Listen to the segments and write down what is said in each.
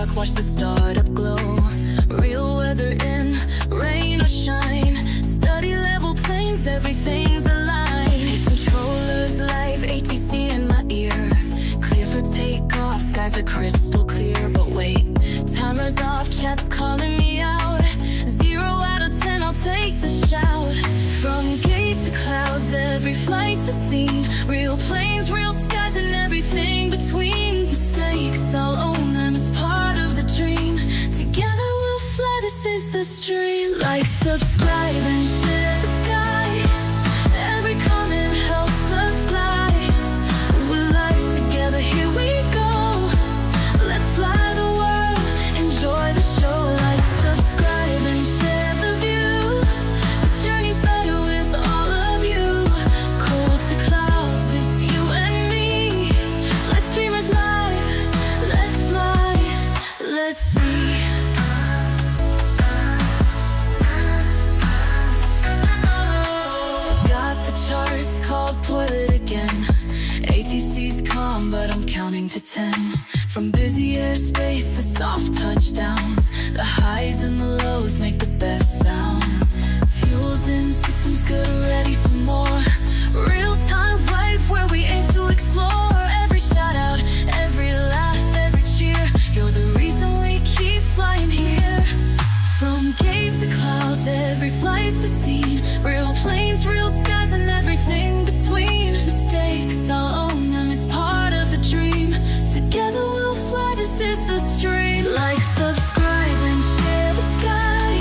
park, watch the startup glow. Real weather in rain or shine. Study level planes, everything's aligned. Controllers live, ATC in my ear. Clear for takeoff, skies are crystal clear. But wait, timer's off, chat's calling me out. 0 out of 10, I'll take the shout. From gate to clouds, every flight's a scene. Real planes, real skies, and everything between. Mistakes, I'll own them, it's part of the dream. Together we'll fly, this is the stream. Like, subscribe, and share the sky. Every comment helps us fly. We're live together, here we go. Let's fly the world, enjoy the show. Like, subscribe, and share the view. This journey's better with all of you. Cold to clouds, it's you and me. Let's dreamers live, let's fly, let's see. Got the charts called toilet again. ATC's calm, but I'm counting to 10. From busy airspace to soft touchdowns. The highs and the lows make the best sounds. Fuels in, systems good, ready for more. Real time vibe where we aim to explore. Every shout out, every laugh, every cheer. You're the reason we keep flying here. From gate to clouds, every flight's a scene. Real planes, real skies, and everything between. Mistakes, I'll own them, it's part of the dream. Together we'll fly, this is the stream. Like, subscribe, and share the sky.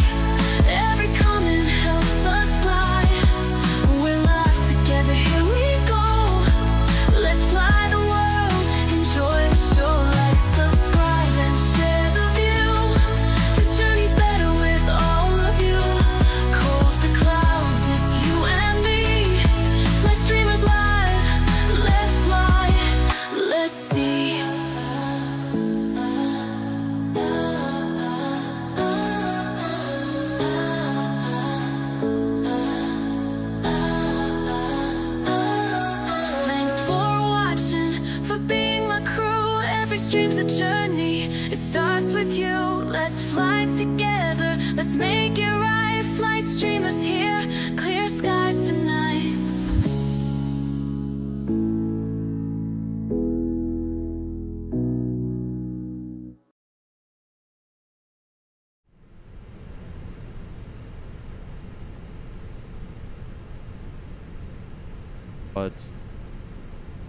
Every comment helps us fly. We're live together, here we go. Let's fly the world, enjoy the show. Like, subscribe, and share the view. This journey's better with all of you. Cold to clouds, it's you and me. Let's dreamers live, let's fly, let's see. Thanks for watching, for being my crew. Every stream's a journey, it starts with you. Let's fly together, let's make it right. Flight streamers here, clear skies tonight. But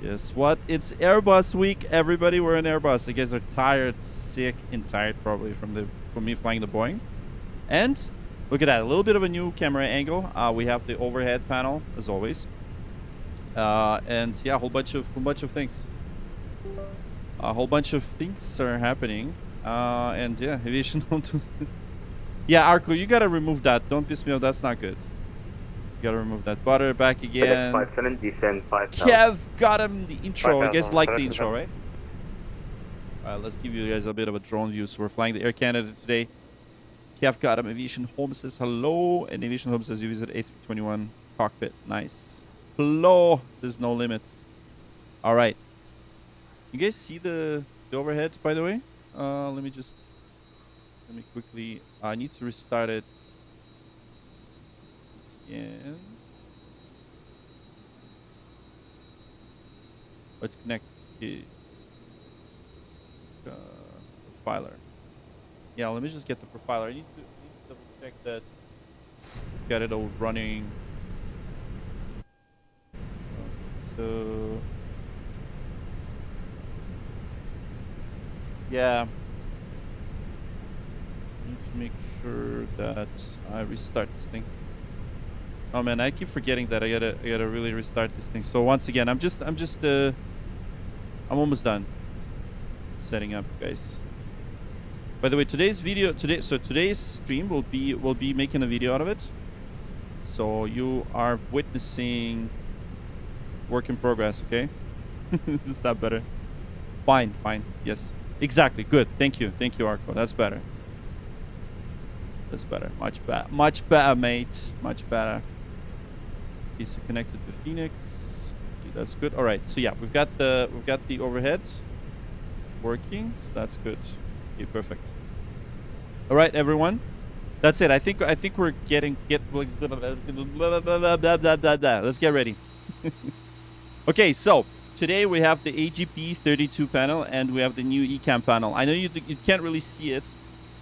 guess what? It's Airbus week, everybody. We're in Airbus. You guys are tired, sick, and tired probably from me flying the Boeing. And look at that, a little bit of a new camera angle. We have the overhead panel as always, and yeah, a whole bunch of things. A whole bunch of things are happening, and yeah, aviation. Yeah, Arco, you gotta remove that. Don't piss me off. That's not good. Gotta remove that. Butter back again. 57, descend 5,000. Kev got him the intro. You guys 5,000, like the intro, right? Alright, let's give you guys a bit of a drone view. So we're flying the Air Canada today. Kev got him. Aviation Home says hello. And Aviation Home says you visit A321 Cockpit. Nice. Flow says no limit. Alright. You guys see the overhead, by the way? Let me quickly. I need to restart it. Again. Let's connect the profiler. Yeah, let me just get the profiler. I need to double check that we've got it all running. So yeah, need to make sure that I restart this thing. Oh man, I keep forgetting that I gotta really restart this thing. So once again, I'm almost done setting up, guys. By the way, today's stream will be making a video out of it. So you are witnessing work in progress, okay? Is that better? Fine, yes. Exactly, good. Thank you, Arco. That's better. Much better, mate. Much better. Is connected to Phoenix. Okay, that's good. All right. So yeah, we've got the overhead working. So that's good. Okay, perfect. All right, everyone. That's it. I think we're let's get ready. Okay, so today we have the AGP 32 panel and we have the new ECAM panel. I know you can't really see it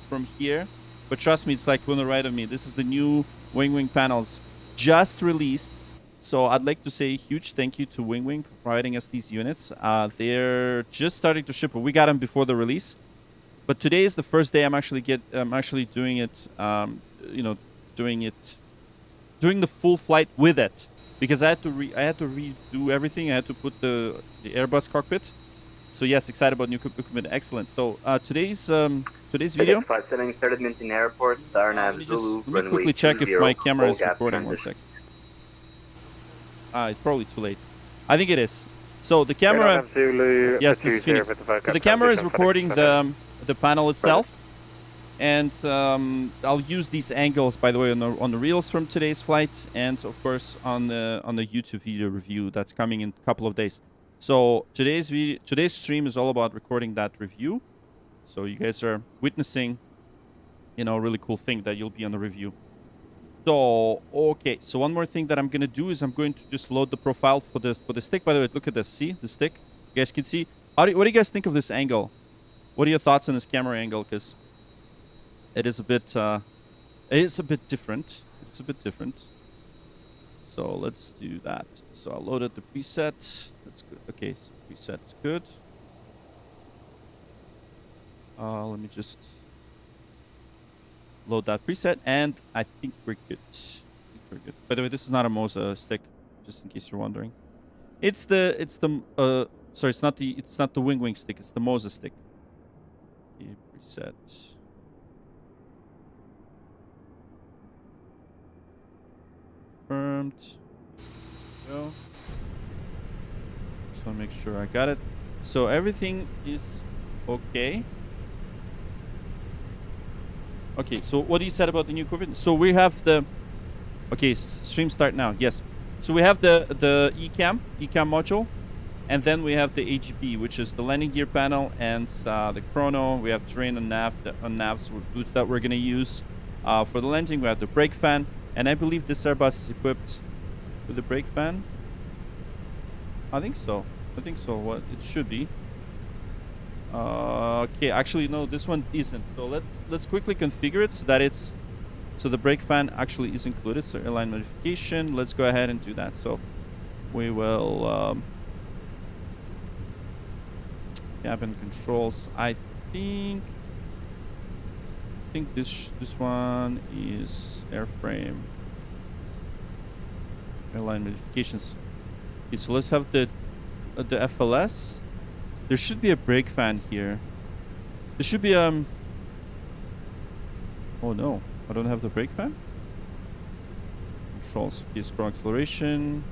from here, but trust me, it's like on the right of me. This is the new Winwing panels just released. So I'd like to say a huge thank you to Winwing for providing us these units. They're just starting to ship, but we got them before the release. But today is the first day I'm actually doing it, doing the full flight with it, because I had to redo everything. I had to put the Airbus cockpit. So yes, excited about new equipment. Excellent. So today's video. Sending 30 minutes in airport. Let me quickly check if my camera is recording. 1 sec. It's probably too late. I think it is. So the camera. Yes, this is Phoenix. So the camera is recording the panel itself, and I'll use these angles, by the way, on the reels from today's flight, and of course on the YouTube video review that's coming in a couple of days. So today's stream is all about recording that review. So you guys are witnessing, a really cool thing that you'll be on the review. So okay, so one more thing that I'm gonna do is I'm going to just load the profile for the stick. By the way, look at this. See the stick? You guys can see. What do you guys think of this angle? What are your thoughts on this camera angle? Because it is a bit different. It's a bit different. So let's do that. So I loaded the preset. That's good. Okay, so preset's good. Let me just load that preset, and I think we're good. By the way, this is not a Moza stick, just in case you're wondering. It's the sorry, it's not the Winwing stick. It's the Moza stick. Okay, preset. Confirmed. Go. Just want to make sure I got it. So everything is okay. Okay, so what you said about the new equipment? So we have the... Okay, stream start now. Yes. So we have the ECAM module. And then we have the AGP, which is the landing gear panel and the chrono. We have terrain and navs booth that we're going to use. For the landing, we have the brake fan. And I believe this Airbus is equipped with the brake fan. I think so. What it should be. Okay, actually no, this one isn't. So let's quickly configure it so that the brake fan actually is included. So airline modification. Let's go ahead and do that. So we will cabin controls. I think this one is airframe. Airline modifications. Okay, so let's have the FLS. There should be a brake fan here. There should be oh no, I don't have the brake fan. Controls, okay, scroll acceleration.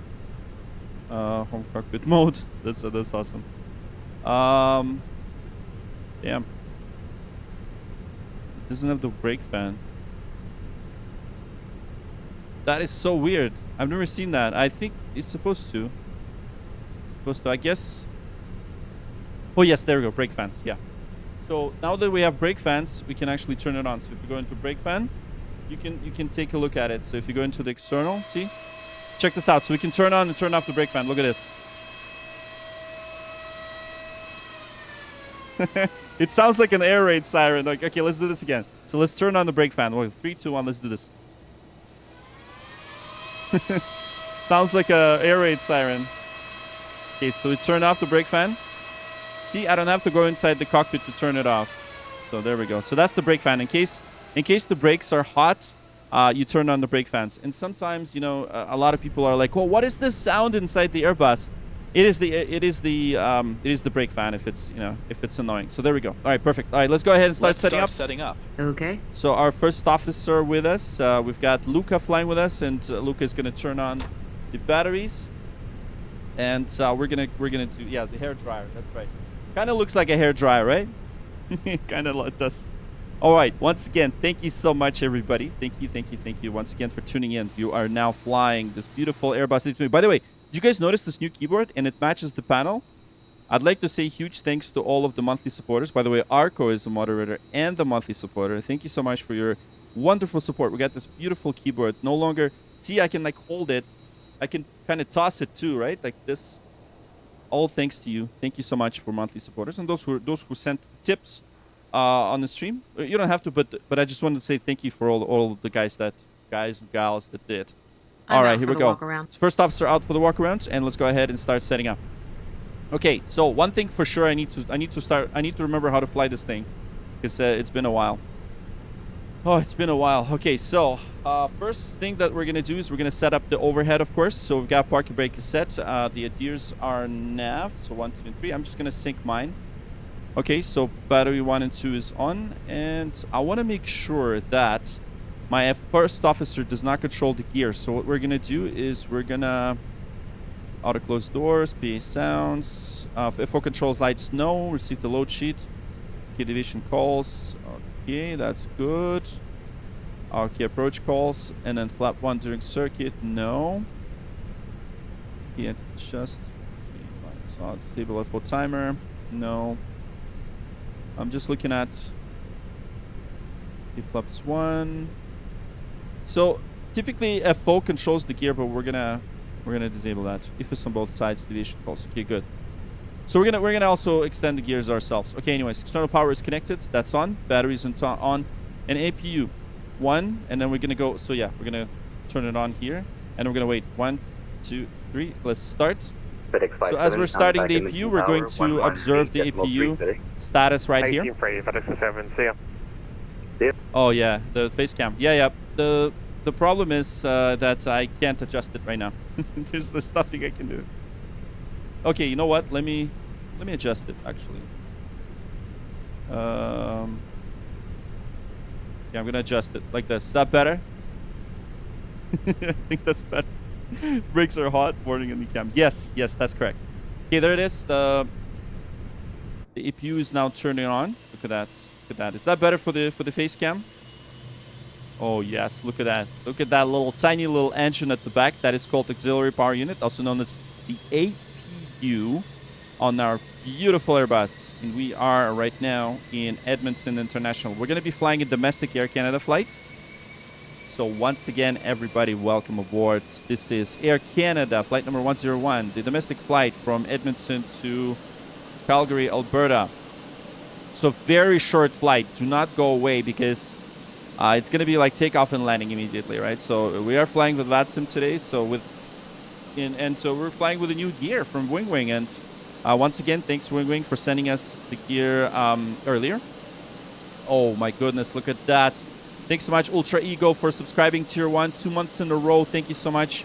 Home cockpit mode. That's awesome. Damn. It doesn't have the brake fan. That is so weird. I've never seen that. I think it's supposed to. I guess. Oh yes, there we go. Brake fans. Yeah. So now that we have brake fans, we can actually turn it on. So if you go into brake fan, you can take a look at it. So if you go into the external, see, check this out. So we can turn on and turn off the brake fan. Look at this. It sounds like an air raid siren. Like, okay, let's do this again. So let's turn on the brake fan. Well, 3, 2, 1. Let's do this. Sounds like a air raid siren. Okay, so we turn off the brake fan. See, I don't have to go inside the cockpit to turn it off. So there we go. So that's the brake fan. In case the brakes are hot, you turn on the brake fans. And sometimes, a lot of people are like, "Well, what is this sound inside the Airbus?" It is the brake fan if it's annoying. So there we go. All right, perfect. All right, let's go ahead and start setting up. Okay. So our first officer with us, we've got Luca flying with us, and Luca is going to turn on the batteries. And we're gonna do the hair dryer. That's right. Kind of looks like a hair dryer, right? Kind of does. All right. Once again, thank you so much, everybody. Thank you once again for tuning in. You are now flying this beautiful Airbus A320. By the way, did you guys notice this new keyboard and it matches the panel? I'd like to say huge thanks to all of the monthly supporters. By the way, Arco is a moderator and the monthly supporter. Thank you so much for your wonderful support. We got this beautiful keyboard. No longer... See, I can like hold it. I can kind of toss it too, right? Like this. All thanks to you. Thank you so much for monthly supporters. And those who sent tips on the stream. You don't have to, but I just wanted to say thank you for all of the guys and gals that did. All right, here we go. First officer out for the walk around, and let's go ahead and start setting up. Okay, so one thing for sure I need to remember how to fly this thing, because it's been a while. Oh, it's been a while. Okay, so first thing that we're gonna do is we're gonna set up the overhead, of course. So we've got parking brake is set. The adheres are nav. So 1, 2, and 3. I'm just gonna sync mine. Okay, so battery 1 and 2 is on, and I want to make sure that my first officer does not control the gear. So what we're gonna do is we're gonna auto close doors, PA sounds, FO controls lights no, receive the load sheet, key division calls. Okay, that's good. Okay, approach calls, and then flap 1 during circuit, no. Yeah, just disable FO timer, no. I'm just looking at flaps 1. So typically FO controls the gear, but we're gonna disable that. If it's on both sides, deviation calls. Okay, good. So we're gonna also extend the gears ourselves. Okay, anyways, external power is connected. That's on. Batteries on. And APU 1, and then we're gonna go. So yeah, we're gonna turn it on here, and we're gonna wait 1, 2, 3. Let's start. So as we're starting the APU, we're going to observe the APU status right here. Oh yeah, the face cam. Yeah. The problem is that I can't adjust it right now. There's nothing I can do. Okay, you know what? Let me adjust it actually. Yeah, I'm gonna adjust it like this. Is that better? I think that's better. Brakes are hot. Warning in the cam. Yes, that's correct. Okay, there it is. The APU is now turning on. Look at that. Look at that. Is that better for the face cam? Oh yes, look at that. Look at that tiny little engine at the back. That is called auxiliary power unit, also known as the APU on our beautiful Airbus. And we are right now in Edmonton International. We're going to be flying a domestic Air Canada flight. So once again, everybody, welcome aboard. This is Air Canada, flight number 101, the domestic flight from Edmonton to Calgary, Alberta. So very short flight. Do not go away because it's going to be like takeoff and landing immediately, right? So we are flying with VATSIM today. So so we're flying with a new gear from Winwing. And once again, thanks Winwing for sending us the gear earlier. Oh my goodness, look at that. Thanks so much, Ultra Ego, for subscribing tier 1 2 months in a row. Thank you so much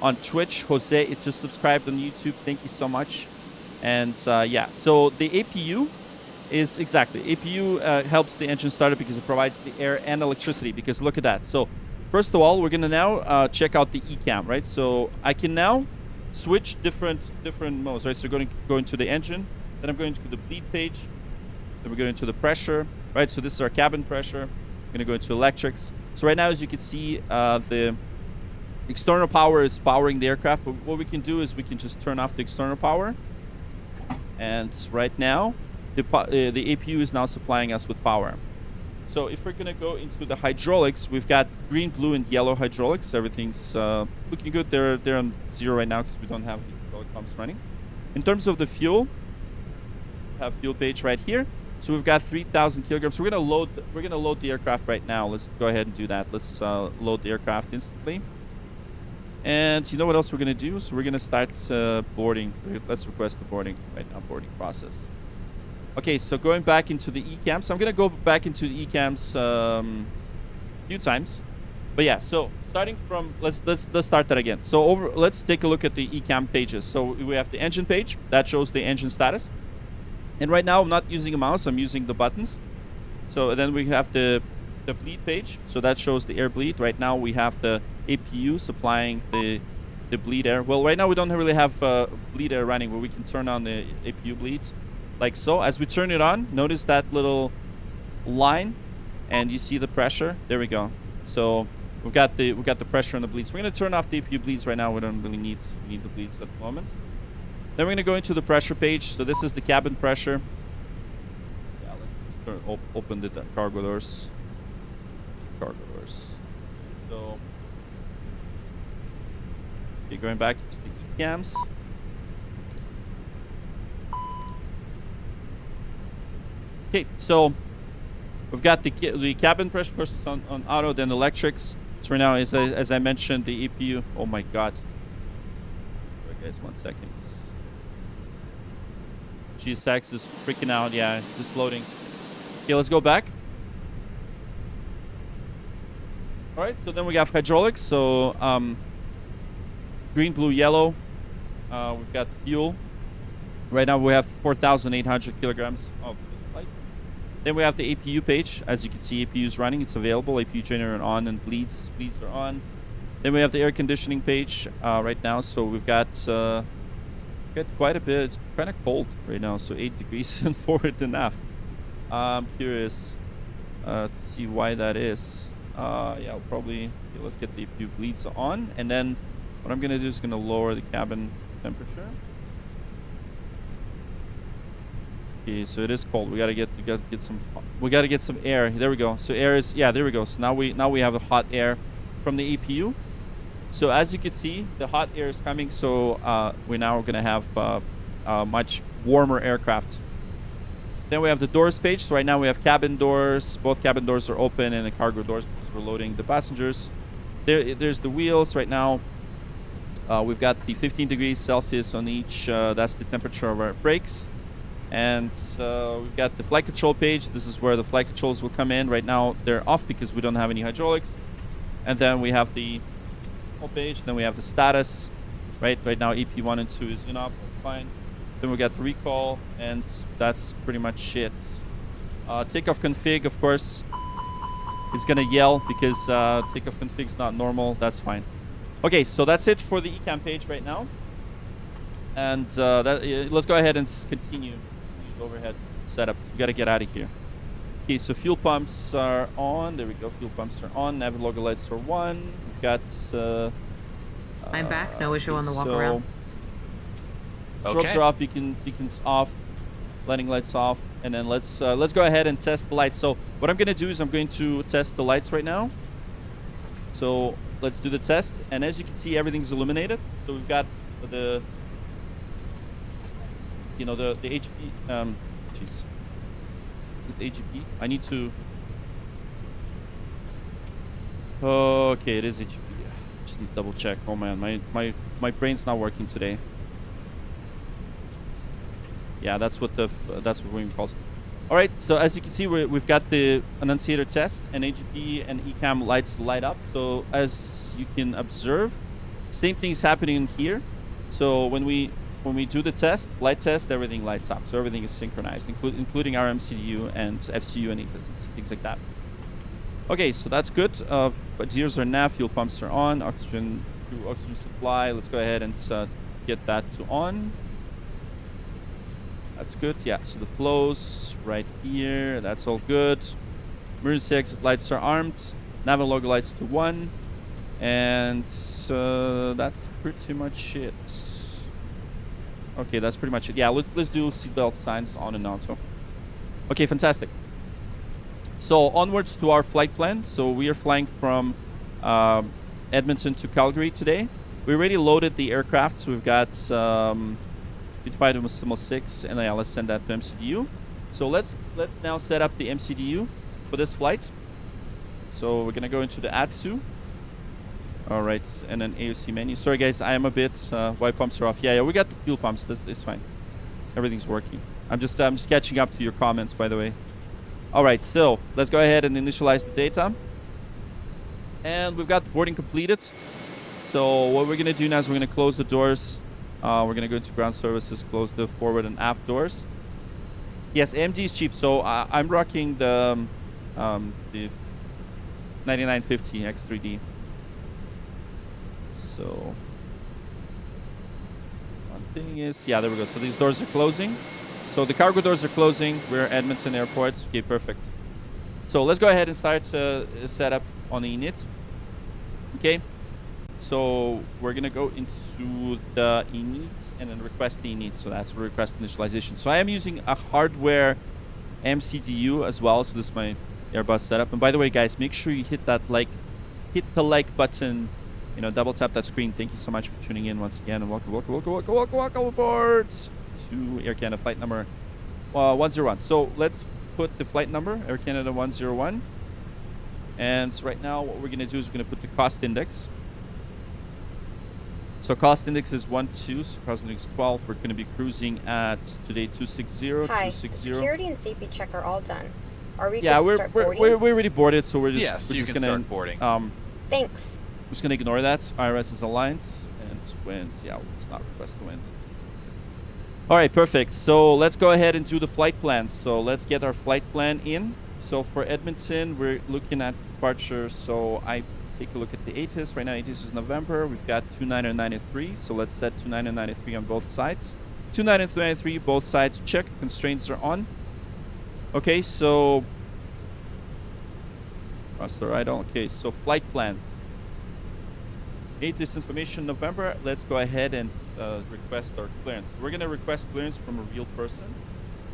on Twitch. Jose is just subscribed on YouTube. Thank you so much. And yeah, so the APU is APU helps the engine start up because it provides the air and electricity. Because look at that. So first of all, we're gonna now check out the ECAM, right? So I can now switch different modes, right? So going to the engine, then I'm going to the bleed page, then we're going to the pressure, right? So this is our cabin pressure. We're gonna go into electrics. So right now, as you can see, the external power is powering the aircraft. But what we can do is we can just turn off the external power. And right now, the APU is now supplying us with power. So if we're going to go into the hydraulics, we've got green, blue, and yellow hydraulics. Everything's looking good. They're on 0 right now because we don't have the hydraulic pumps running. In terms of the fuel, we have fuel page right here. So we've got 3,000 kilograms. We're going to load the aircraft right now. Let's go ahead and do that. Let's load the aircraft instantly. And you know what else we're going to do? So we're going to start boarding. Let's request the boarding right now, boarding process. Okay, so going back into the ECAMs. I'm going to go back into the ECAMs a few times. But yeah, so starting from, let's start that again. So let's take a look at the ECAM pages. So we have the engine page. That shows the engine status. And right now I'm not using a mouse. I'm using the buttons. So then we have the bleed page. So that shows the air bleed. Right now we have the APU supplying the bleed air. Well, right now we don't really have bleed air running, but we can turn on the APU bleeds. Like so. As we turn it on, notice that little line, and you see the pressure. There we go. So we've got the pressure on the bleeds. We're gonna turn off the APU bleeds right now. We don't really need the bleeds at the moment. Then we're going to go into the pressure page. So this is the cabin pressure. Yeah, let's just open the cargo doors. Cargo doors. So, okay, going back to the cams. Okay, so we've got the cabin pressure process on auto, then electrics. So right now, as I mentioned, the EPU. Oh my God. Sorry guys, 1 second. GSX is freaking out. Yeah, just loading. Okay, let's go back. All right, so then we got hydraulics. So green, blue, yellow. We've got fuel. Right now we have 4,800 kilograms of this flight. Then we have the APU page. As you can see, APU is running. It's available. APU generator on and bleeds are on. Then we have the air conditioning page right now. So we've got quite a bit. It's kind of cold right now. So 8 degrees and forward and aft. I'm curious to see why that is. Yeah, I'll probably... Okay, let's get the APU bleeds on. And then what I'm going to do is going to lower the cabin temperature. Okay, so it is cold. We gotta get some air. There we go. So air is, yeah, there we go. So now we have the hot air from the APU. So as you can see, the hot air is coming. So we're now gonna have a much warmer aircraft. Then we have the doors page. So right now we have cabin doors. Both cabin doors are open, and the cargo doors because we're loading the passengers. There's the wheels right now. We've got the 15 degrees Celsius on each. That's the temperature of our brakes. And we've got the flight control page. This is where the flight controls will come in. Right now they're off because we don't have any hydraulics. And then we have the whole page. Then we have the status. Right now EP1 and 2 is in up. That's fine. Then we got the recall, and that's pretty much it. Takeoff config, of course, it's gonna yell because takeoff config is not normal. That's fine. Okay, so that's it for the ECAM page right now. And let's go ahead and continue overhead setup. We got to get out of here. Okay, so fuel pumps are on. There we go. Fuel pumps are on. Navilogo lights are on. We've got. I'm back. No issue on the walk around. Strobes are off. Beacons off. Landing lights off. And then let's go ahead and test the lights. So what I'm going to do is I'm going to test the lights right now. So let's do the test. And as you can see, everything's illuminated. So we've got the. You know, the HP, jeez. Is it AGP? I need to... Okay, it is AGP. Just need to double check. Oh man, my brain's not working today. Yeah, that's what Winwing calls. All right, so as you can see, we've got the annunciator test, and AGP and ECAM lights light up. So as you can observe, same thing is happening in here. So when we do the test, light test, everything lights up. So everything is synchronized, including our MCDU and FCU and EFIS, things like that. Okay, so that's good. Gears are nav, fuel pumps are on, oxygen supply. Let's go ahead and get that to on. That's good. Yeah, so the flows right here, that's all good. Emergency exit lights are armed. Navilogo lights to 1. And that's pretty much it. Okay, that's pretty much it. Yeah, let's do seatbelt signs on and auto. Okay, fantastic. So onwards to our flight plan. So we are flying from Edmonton to Calgary today. We already loaded the aircraft, so we've got Bitfighter Simal 6, and yeah, let's send that to MCDU. So let's now set up the MCDU for this flight. So we're gonna go into the ATSU. All right, and then AOC menu. Sorry guys, I am a bit. Why pumps are off? Yeah, we got the fuel pumps. It's fine. Everything's working. I'm just catching up to your comments, by the way. All right, so let's go ahead and initialize the data. And we've got the boarding completed. So what we're gonna do now is we're gonna close the doors. We're gonna go into ground services, close the forward and aft doors. Yes, AMD is cheap. So I'm rocking the 9950 X3D. So one thing is, yeah, there we go. So these doors are closing. So the cargo doors are closing. We're at Edmonton Airport. Okay, perfect. So let's go ahead and start setup on the init. Okay. So we're going to go into the init and then request the init. So that's request initialization. So I am using a hardware MCDU as well. So this is my Airbus setup. And by the way, guys, make sure you hit the like button, you know, double tap that screen. Thank you so much for tuning in once again. And welcome aboard to Air Canada flight number 101. So let's put the flight number, Air Canada 101. And right now what we're going to do is we're going to put the cost index. So cost index is 12, so cost index 12. We're going to be cruising at today 260. Hi, 260. security and safety check are all done. Are we Yeah, good to start boarding? we're already boarded, so we're just you can gonna start boarding. Thanks. just gonna ignore that. IRS is aligned and wind. Yeah, let's not request the wind. All right, perfect. So let's go ahead and do the flight plan. So let's get our flight plan in. So for Edmonton, we're looking at departure. So I take a look at the ATIS. Right now, ATIS is November. We've got 2993. So let's set 2993 on both sides. 2993, both sides check. Constraints are on. Okay, so raster idle. Okay, so flight plan. ATIS information November. Let's go ahead and request our clearance. We're gonna request clearance from a real person,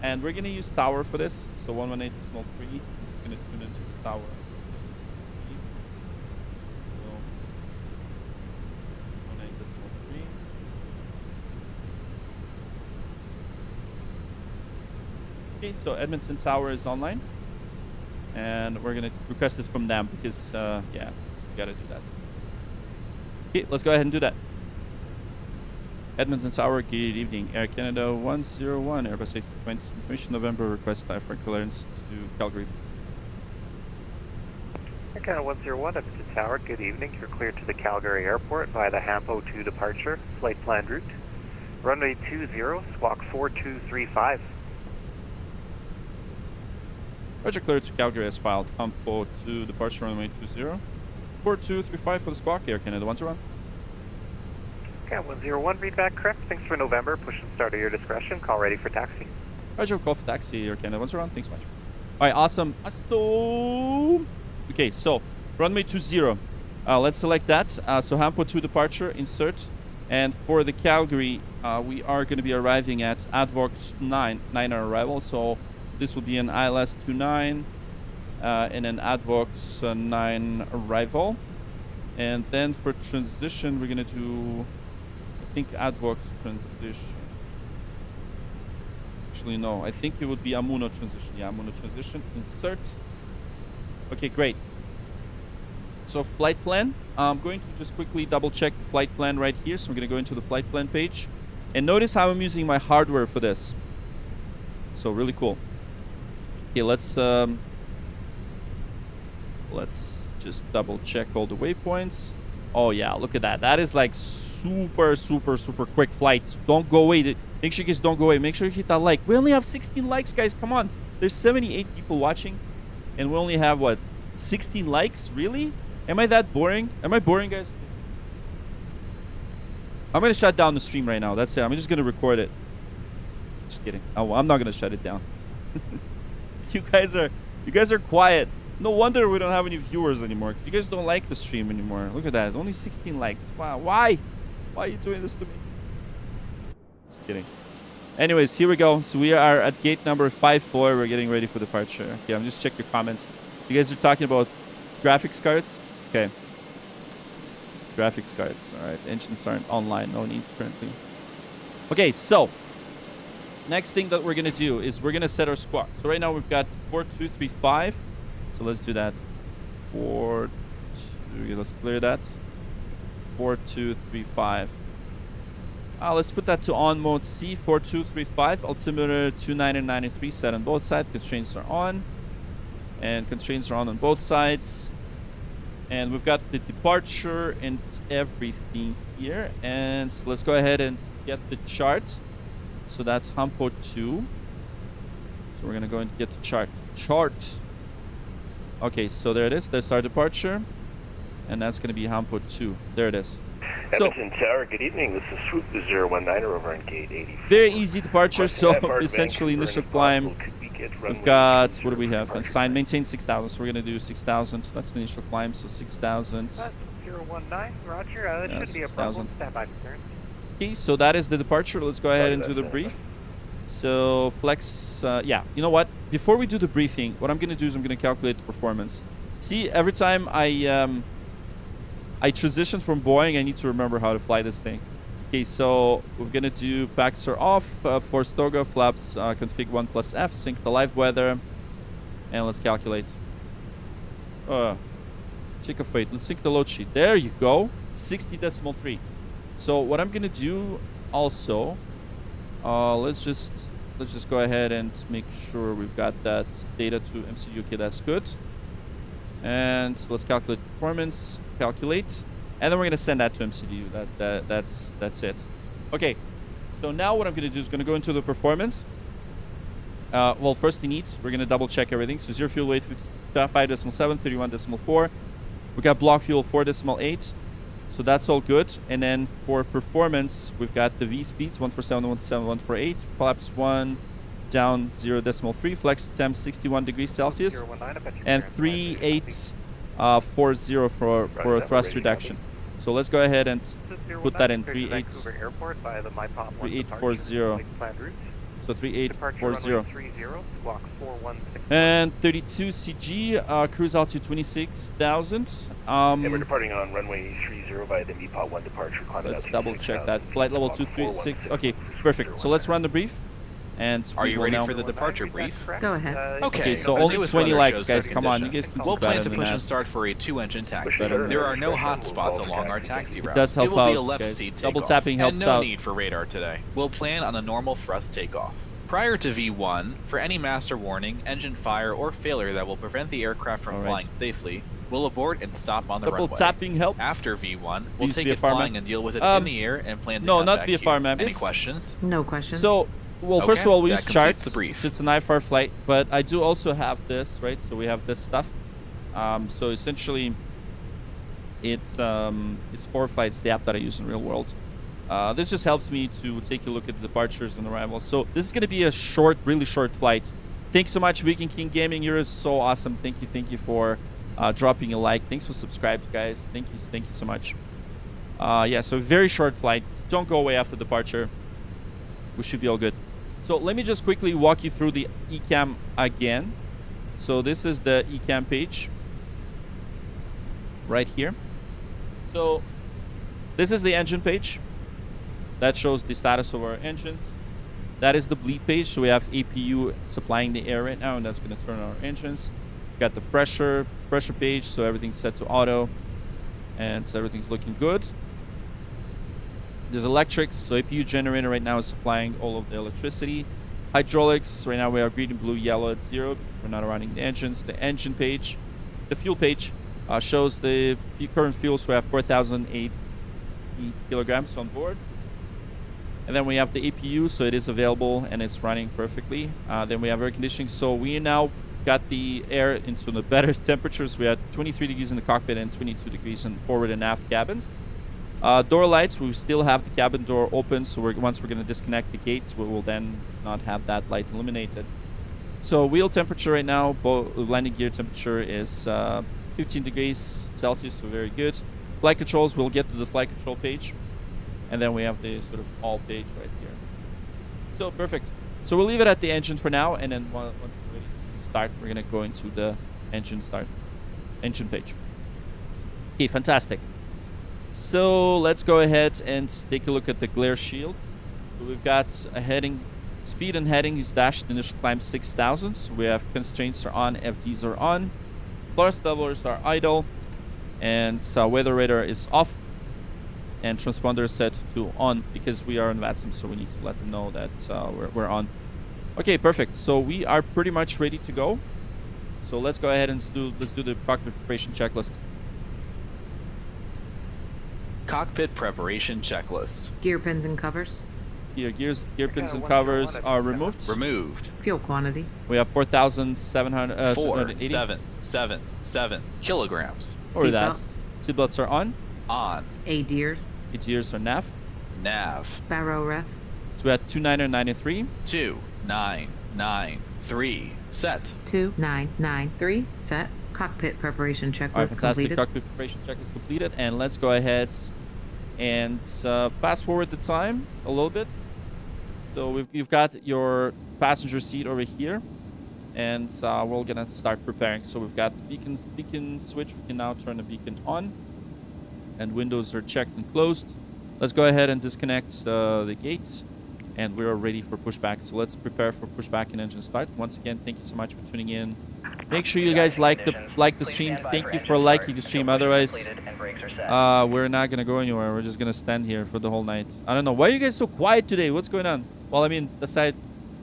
and we're gonna use tower for this. So 118.3. I'm just gonna tune into the tower. So 118.3. Okay, so Edmonton Tower is online, and we're gonna request it from them because yeah, we gotta do that. Okay, let's go ahead and do that. Edmonton Tower, good evening. Air Canada 101, Airbus A320, information November, request for clearance to Calgary. Air Canada 101, Edmonton Tower, good evening. You're cleared to the Calgary Airport via the Hampo 2 departure, flight planned route. Runway 20, squawk 4235. Roger, cleared to Calgary as filed. Hampo 2 departure, runway 20. 4235 for the squawk, Air Canada 101. Okay, 101, read back correct. Thanks for November. Push and start at your discretion. Call ready for taxi. Roger, call for taxi, Air Canada 101. Thanks so much. All right, awesome. So, okay, so runway 20. Let's select that. So Hampo 2 departure, insert. And for the Calgary, we are going to be arriving at ADVOX 9 arrival. So this will be an ILS 29 and an ADVOX 9 arrival. And then for transition, we're going to do, I think, ADVOX transition. Actually, no. I think it would be Amuno transition. Yeah, Amuno transition. Insert. Okay, great. So flight plan. I'm going to just quickly double check the flight plan right here. So I'm going to go into the flight plan page. And notice how I'm using my hardware for this. So really cool. Okay, let's just double check all the waypoints. Oh yeah, look at that. That is like super quick flight. Don't go away. Make sure you guys don't go away. Make sure you hit that like. We only have 16 likes, guys. Come on. There's 78 people watching, and we only have what, 16 likes? Really? Am I that boring? Am I boring, guys? I'm gonna shut down the stream right now. That's it. I'm just gonna record it. Just kidding. Oh, I'm not gonna shut it down. You guys are quiet. No wonder we don't have any viewers anymore. You guys don't like the stream anymore. Look at that. Only 16 likes. Wow. Why? Why are you doing this to me? Just kidding. Anyways, here we go. So we are at gate number 54. We're getting ready for departure. Okay, I'm just checking your comments. You guys are talking about graphics cards? Okay. Graphics cards. All right. Engines aren't online. No need currently. Okay, so next thing that we're going to do is we're going to set our squawk. So right now we've got 4235. So let's do that. 42. Let's clear that. 4235. Let's put that to on mode C. 4235. Altimeter 2993 set on both sides. Constraints are on. And constraints are on both sides. And we've got the departure and everything here. And so let's go ahead and get the chart. So that's Hampo 2. So we're going to go and get the chart. Okay, so there it is. There's our departure. And that's going to be Hampo 2. There it is. Edmonton Tower, good evening. This is Swoop 019 over on gate 84. Very easy departure. So essentially initial climb. We've got, what do we have? Assigned, maintain 6,000. So we're going to do 6,000. That's the initial climb. So 6,000. 019, roger. That Yeah, shouldn't be a 6,000. problem. Stand by for turn. Okay, so that is the departure. Let's go ahead and do the brief. So flex, yeah, you know what? Before we do the briefing, what I'm going to do is I'm going to calculate the performance. See, every time I transition from Boeing, I need to remember how to fly this thing. Okay, so we're going to do backs are off, force toga, flaps, config 1 plus F, sync the live weather, and let's calculate. Check of weight. Let's sync the load sheet. There you go. 60.3. So what I'm going to do also, let's just go ahead and make sure we've got that data to MCU. Okay, that's good. And let's calculate performance, calculate, and then we're gonna send that to MCDU. That's it. Okay, so now what I'm gonna do is gonna go into the performance. Well, first in needs, we're gonna double check everything. So 0 fuel weight 5.7, 31.4. We got block fuel 4.8. So that's all good. And then for performance, we've got the V speeds 147, 147, 148, flaps 1 down 0.3, flex temp 61 degrees Celsius, and 3840 for thrust reduction. So let's go ahead and put that in 3840. So 3840. And 32 CG, cruise altitude 26,000. And we're departing on runway 30 via the MEPOT 1 departure. Let's double check that. Flight level 236. Okay, perfect. So let's run the brief. And are you ready for the departure brief? Go ahead. Okay, so only 20 likes, guys. Come on, you guys can do We'll plan better to than push that. and start for a 2-engine taxi. Better. There are no hot spots along our taxi route. It does help it will be a out, left guys. seat Double takeoff, tapping helps and no out. need for radar today. We'll plan on a normal thrust takeoff. Prior to V1, for any master warning, engine fire, or failure that will prevent the aircraft from flying safely, we'll abort and stop on the Double runway. tapping helps. After V1, we'll Use take VFR it flying map. and deal with it in the air and plan to No, come not back VFR here. map. Any It's- questions? No questions. So, well, first of all, we that use completes charts. the brief. So it's an IFR flight, but I do also have this, right? So we have this stuff. So essentially, it's 4 flights, the app that I use in real world. This just helps me to take a look at the departures and arrivals. So this is going to be a short, really short flight. Thanks so much, Viking King Gaming. You're so awesome. Thank you for dropping a like. Thanks for subscribing, guys. Thank you so much. Yeah, so very short flight. Don't go away after departure. We should be all good. So let me just quickly walk you through the eCam again. So this is the eCam page right here. So this is the engine page. That shows the status of our engines. That is the bleed page. So we have APU supplying the air right now, and that's going to turn on our engines. Got the pressure page, so everything's set to auto, and so everything's looking good. There's electrics, so APU generator right now is supplying all of the electricity. Hydraulics, right now we are green, blue, yellow at 0. We're not running the engines. The engine page, the fuel page shows the current fuel, so we have 4,080 kilograms on board. And then we have the APU, so it is available and it's running perfectly. Then we have air conditioning, so we now got the air into the better temperatures. We had 23 degrees in the cockpit and 22 degrees in forward and aft cabins. Door lights, we still have the cabin door open, so once we're going to disconnect the gates, we will then not have that light illuminated. So wheel temperature right now, landing gear temperature is 15 degrees Celsius, so very good. Flight controls, we'll get to the flight control page. And then we have the sort of all page right here. So perfect. So we'll leave it at the engine for now, and then once we're ready to start, we're gonna go into the engine page. Okay, fantastic. So let's go ahead and take a look at the glare shield. So we've got a heading, speed and heading is dashed, initial climb 6,000. So we have constraints are on, FDs are on, thrust levelers are idle, and weather radar is off. And transponder is set to on because we are on VATSIM, so we need to let them know that we're on. Okay, perfect. So we are pretty much ready to go. So let's go ahead and let's do the cockpit preparation checklist. Cockpit preparation checklist. Gear pins and covers. Gear pins and covers are removed. Removed. Fuel quantity. We have 4,700. 4,777 kilograms. Or that. Seatbelts. Seatbelts are on. On. ADIRS. ATRs are nav. Nav. Barrow ref. So we had 2993. 2993. Set. 2993. Set. Cockpit preparation checklist All right, fantastic. completed. Cockpit preparation check is completed, and let's go ahead and fast forward the time a little bit. So you've got your passenger seat over here, and we're gonna start preparing. So we've got the beacon switch. We can now turn the beacon on, and windows are checked and closed. Let's go ahead and disconnect the gates, and we're ready for pushback. So let's prepare for pushback and engine start. Once again, thank you so much for tuning in. Make sure you guys like the stream. Thank you for liking the stream. Otherwise, we're not gonna go anywhere. We're just gonna stand here for the whole night. I don't know. Why are you guys so quiet today? What's going on? Well, I mean, besides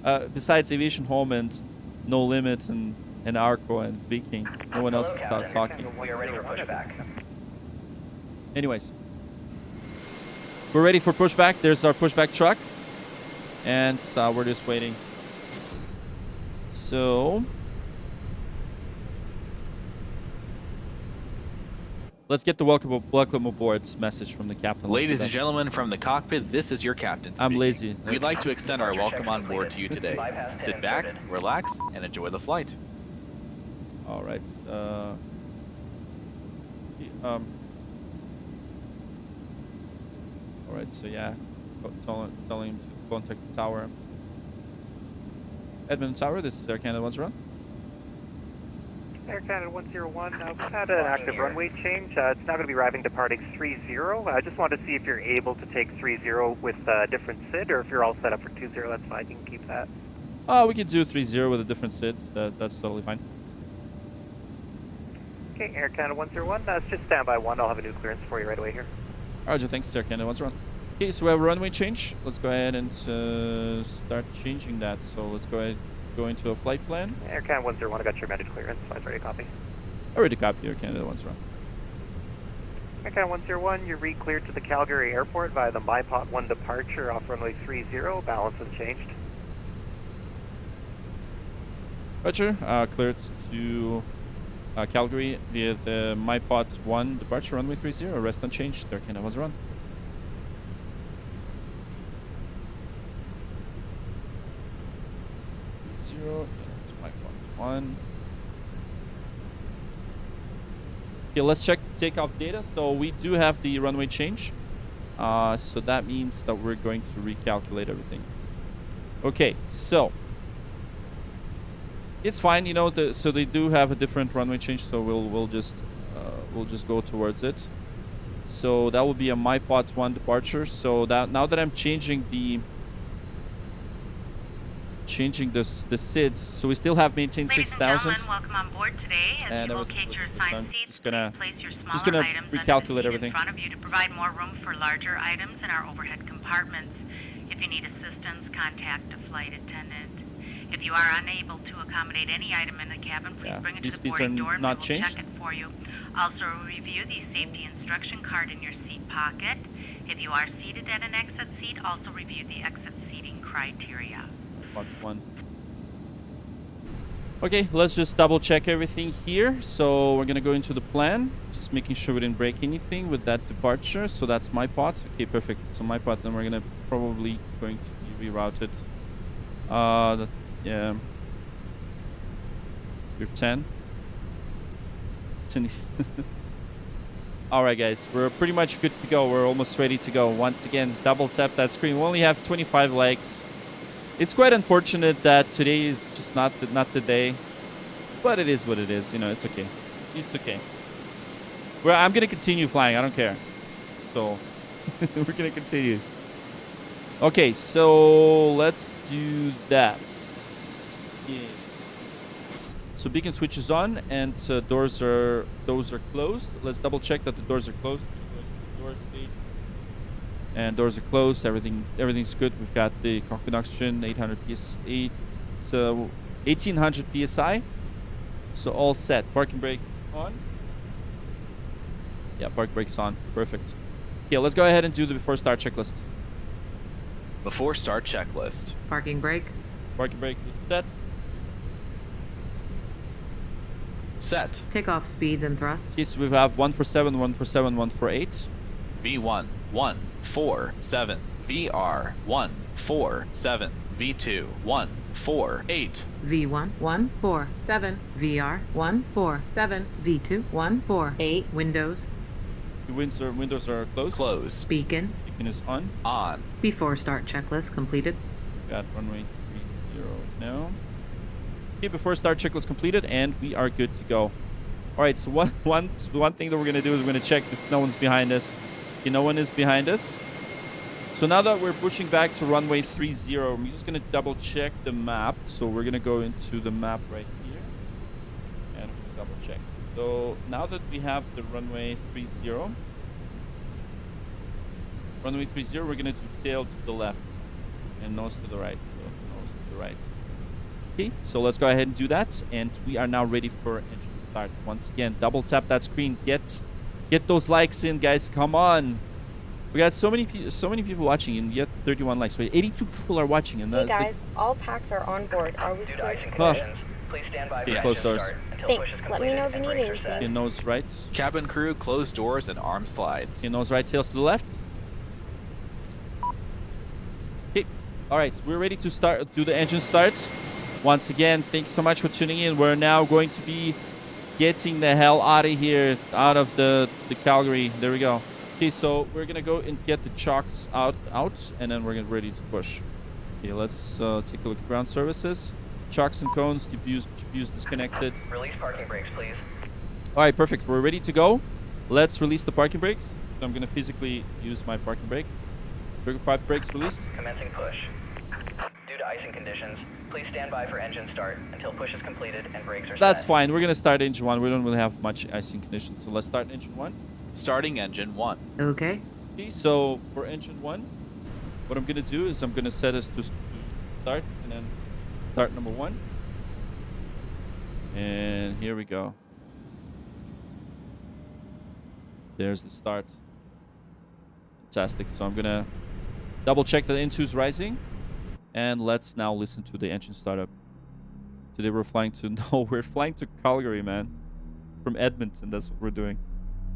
Aviation Home and No Limit and Arco and Viking, no one else is talking. We are ready for pushback. Anyways, we're ready for pushback. There's our pushback truck, and we're just waiting. So let's get the welcome aboard message from the captain. Ladies and gentlemen, from the cockpit, this is your captain speaking. I'm lazy. We'd like to extend our welcome on board to you today. Sit back, relax, and enjoy the flight. All right. All right. So yeah, telling him to contact the tower. Edmund Tower. This is Air Canada 101. Air Canada 101, we've had an active runway change. It's now going to be arriving departing 30. I just wanted to see if you're able to take 30 with a different SID, or if you're all set up for 20, that's fine. You can keep that. We could do 30 with a different SID. That's totally fine. Okay, Air Canada 101, just stand by 1. I'll have a new clearance for you right away here. Roger, thanks, Air Canada 101. Okay, so we have a runway change. Let's go ahead and start changing that. So let's go into a flight plan. Air Canada 101, I got your amended clearance. Flight's ready to copy. Already copy, Air Canada 101. Air Canada 101, you're re-cleared to the Calgary airport via the MyPot 1 departure off runway 30. Balance unchanged. Roger, cleared to Calgary via the MyPot 1 departure, runway 30. Rest unchanged, Air Canada 101. It's MyPot 1. Okay, let's check takeoff data. So we do have the runway change. So that means that we're going to recalculate everything. Okay, so it's fine, you know. So they do have a different runway change. So we'll just go towards it. So that will be a MyPot 1 departure. So that now that I'm changing the SIDs, so we still have maintained 6,000. Welcome on board today. As you locate your assigned seats, place your smaller items recalculate everything in front of you to provide more room for larger items in our overhead compartments. If you need assistance, contact a flight attendant. If you are unable to accommodate any item in the cabin, please bring it to the boarding door and we will check it for you. Also, review the safety instruction card in your seat pocket. If you are seated at an exit seat, also review the exit seating criteria. One. Okay, let's just double check everything here. So we're gonna go into the plan, just making sure we didn't break anything with that departure. So that's MyPot. Okay, perfect. So MyPot, then we're gonna probably going to be rerouted. Yeah. You're 10. All right, guys, we're pretty much good to go. We're almost ready to go. Once again, double tap that screen. We only have 25 legs. It's quite unfortunate that today is just not the day, but it is what it is. You know, it's okay. It's okay. I'm gonna continue flying. I don't care. So we're gonna continue. Okay, so let's do that. Yeah. So beacon switch is on, and doors are closed. Let's double check that the doors are closed. And doors are closed. Everything's good. We've got the cockpit oxygen, 800 psi, so 1800 psi. So all set. Parking brake on. Yeah, park brakes on. Perfect. Okay, let's go ahead and do the before start checklist. Before start checklist. Parking brake. Parking brake is set. Set. Takeoff speeds and thrust. Yes, we have 147, 147, 148. V1, 147, VR, 147, V2, 148. V1 147, VR 147, V2 148, windows, The windows are closed. Closed. beacon, Beacon is on. On. before start checklist completed. Got runway 30 now. Okay, before start checklist completed, and we are good to go. All right, so one thing that we're gonna do is we're gonna check if no one's behind us. Okay, no one is behind us. So now that we're pushing back to runway 30, I'm just gonna double check the map. So we're gonna go into the map right here, and we'll double check. So now that we have the runway 30, we're gonna do tail to the left and nose to the right. So nose to the right. Okay, so let's go ahead and do that, and we are now ready for engine start. Once again, double tap that screen. Get those likes in, guys. Come on. We got so many people watching, and yet 31 likes. Wait, 82 people are watching, and Hey guys, all packs are on board. Are we clear to conditions, please stand by for Okay, engine close doors. start until Thanks. push is Let me know if you completed need and brakes are anything. In nose right. Cabin crew, close doors and arm slides. In nose right, tails to the left. Okay. All right, so we're ready to start. Do the engine start. Once again, thanks so much for tuning in. We're now going to be getting the hell out of here, out of the Calgary. There we go. Okay, so we're gonna go and get the chocks out, and then we're gonna ready to push. Okay, let's take a look at ground services. Chocks and cones, GPUs disconnected. Release parking brakes, please. All right, perfect. We're ready to go. Let's release the parking brakes. So I'm gonna physically use my parking brake. Parking brakes released. Commencing push. Due to icing conditions, please stand by for engine start until push is completed and brakes are That's set. fine. We're gonna start engine one. We don't really have much icing conditions, so let's start engine one. Starting engine 1. Okay. Okay, so for engine one, what I'm gonna do is I'm gonna set us to start, and then start number one. And here we go. There's the start. Fantastic. So I'm gonna double check that N2's rising, and let's now listen to the engine startup. Today we're flying to we're flying to Calgary, man, from Edmonton. That's what we're doing.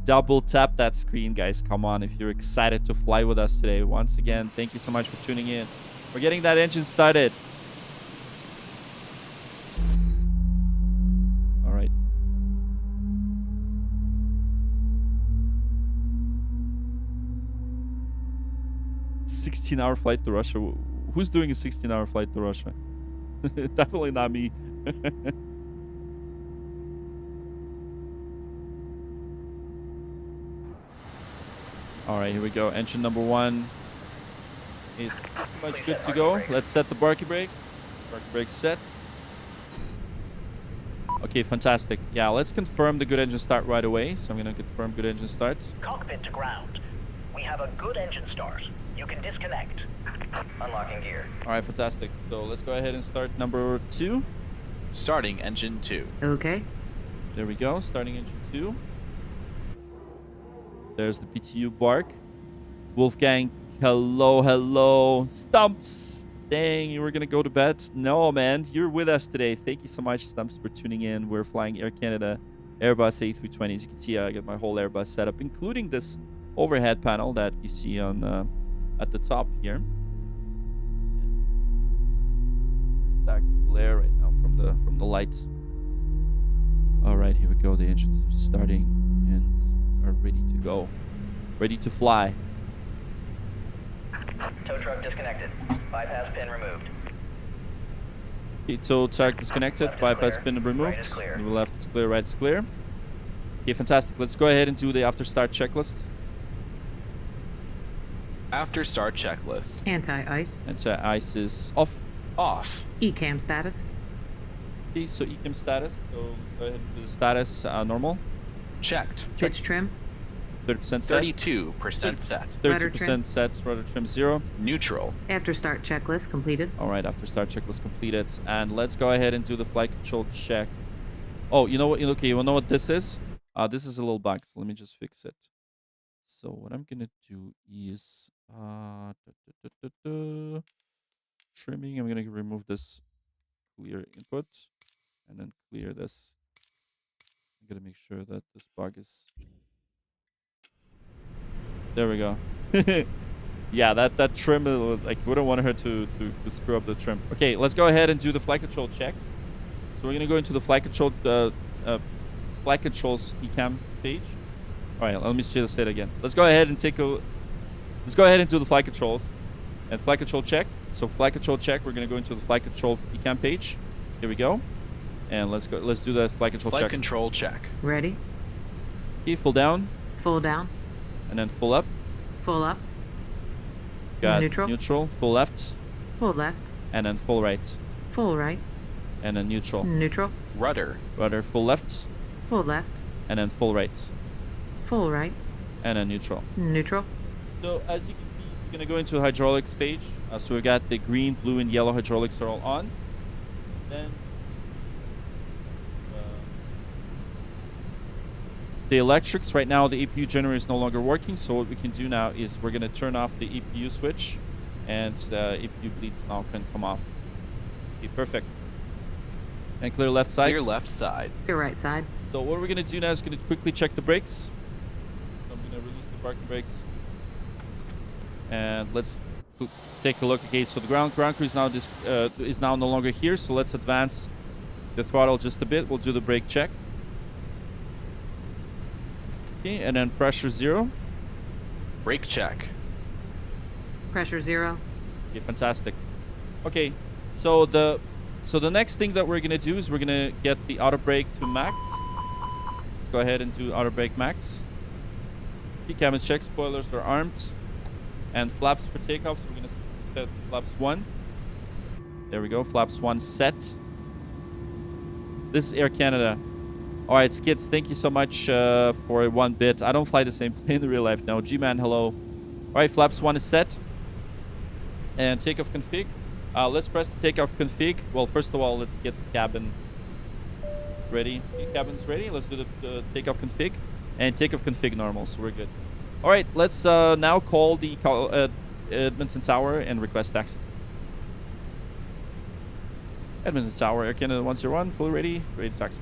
Double tap that screen, guys. Come on, if you're excited to fly with us today. Once again, thank you so much for tuning in. We're getting that engine started. All right. "16-hour flight to Russia." Who's doing a 16-hour flight to Russia? Definitely not me. All right, here we go. Engine number one is pretty much good to go. Let's set the parking brake. Parking brake set. Okay, fantastic. Yeah, let's confirm the good engine start right away. So I'm going to confirm good engine start. Cockpit to ground. We have a good engine start. You can disconnect. Unlocking gear. All right, fantastic. So let's go ahead and start number two. Starting engine 2. Okay. There we go. Starting engine two. There's the PTU bark. Wolfgang, hello, hello. Stumps. Dang, you were going to go to bed? No, man. You're with us today. Thank you so much, Stumps, for tuning in. We're flying Air Canada Airbus A320. As you can see, I got my whole Airbus set up, including this overhead panel that you see on at the top here. That glare right now from the light. All right, here we go. The engines are starting and are ready to go. Ready to fly. Tow truck disconnected. Bypass pin removed. Okay, tow truck disconnected. Left is Bypass clear. pin removed. Right is clear. To the left is clear. Right is clear. Okay, fantastic. Let's go ahead and do the after start checklist. After start checklist. Anti-ice. And ice is off. Off. ECAM status. Okay, so ECAM status. So let's go ahead and do the status normal. Checked. Pitch trim. 30% set. 32% set. Rudder trim. 32% set. Rudder trim 0. Neutral. After start checklist completed. All right, after start checklist completed. And let's go ahead and do the flight control check. Oh, you know what? Okay, you know what this is? This is a little bug. So let me just fix it. So what I'm gonna do is trimming. I'm gonna remove this clear input and then clear this. I'm gonna make sure that this bug is. There we go. Yeah, that trim, like, we don't want her to screw up the trim. Okay, let's go ahead and do the flight control check. So we're gonna go into the flight control, flight controls ECAM page. All right, let me just say it again. Let's go ahead and let's go ahead and do the flight controls and flight control check. So flight control check, we're gonna go into the flight control ECAM page. Here we go. And let's do the flight control check. Flight control check. Ready? Okay, full down. Full down. And then full up. Full up. Got Neutral. Neutral. Full left. Full left. And then full right. Full right. And then neutral. Neutral. Rudder. Rudder. Full left. Full left. And then full right. Full right. And then neutral. Neutral. So as you can see, we're gonna go into hydraulics page. So we got the green, blue, and yellow hydraulics are all on. Then the electrics, right now the EPU generator is no longer working, so what we can do now is we're going to turn off the EPU switch and the EPU bleeds now can come off. Okay, perfect. And clear left side. Clear left side. It's your right side. So what we're going to do now is going to quickly check the brakes. So I'm going to release the parking brakes. And let's take a look. Okay, so the ground crew is now no longer here, so let's advance the throttle just a bit. We'll do the brake check. Okay, and then pressure 0. Brake check. Pressure 0. Okay, fantastic. Okay, so the next thing that we're gonna do is we're gonna get the auto brake to max. Let's go ahead and do auto brake max. Okay, cabin check. Spoilers are armed, and flaps for takeoff. So we're gonna set flaps 1. There we go. Flaps 1 set. This is Air Canada. All right, Skids, thank you so much for 1 bit. I don't fly the same plane in real life. No, G-Man, hello. All right, flaps 1 is set. And takeoff config. Let's press the takeoff config. Well, first of all, let's get the cabin ready. Okay, cabin's ready. Let's do the takeoff config. And takeoff config normal, so we're good. All right, let's now call the Edmonton Tower and request taxi. Edmonton Tower, Air Canada 101, fully ready to taxi.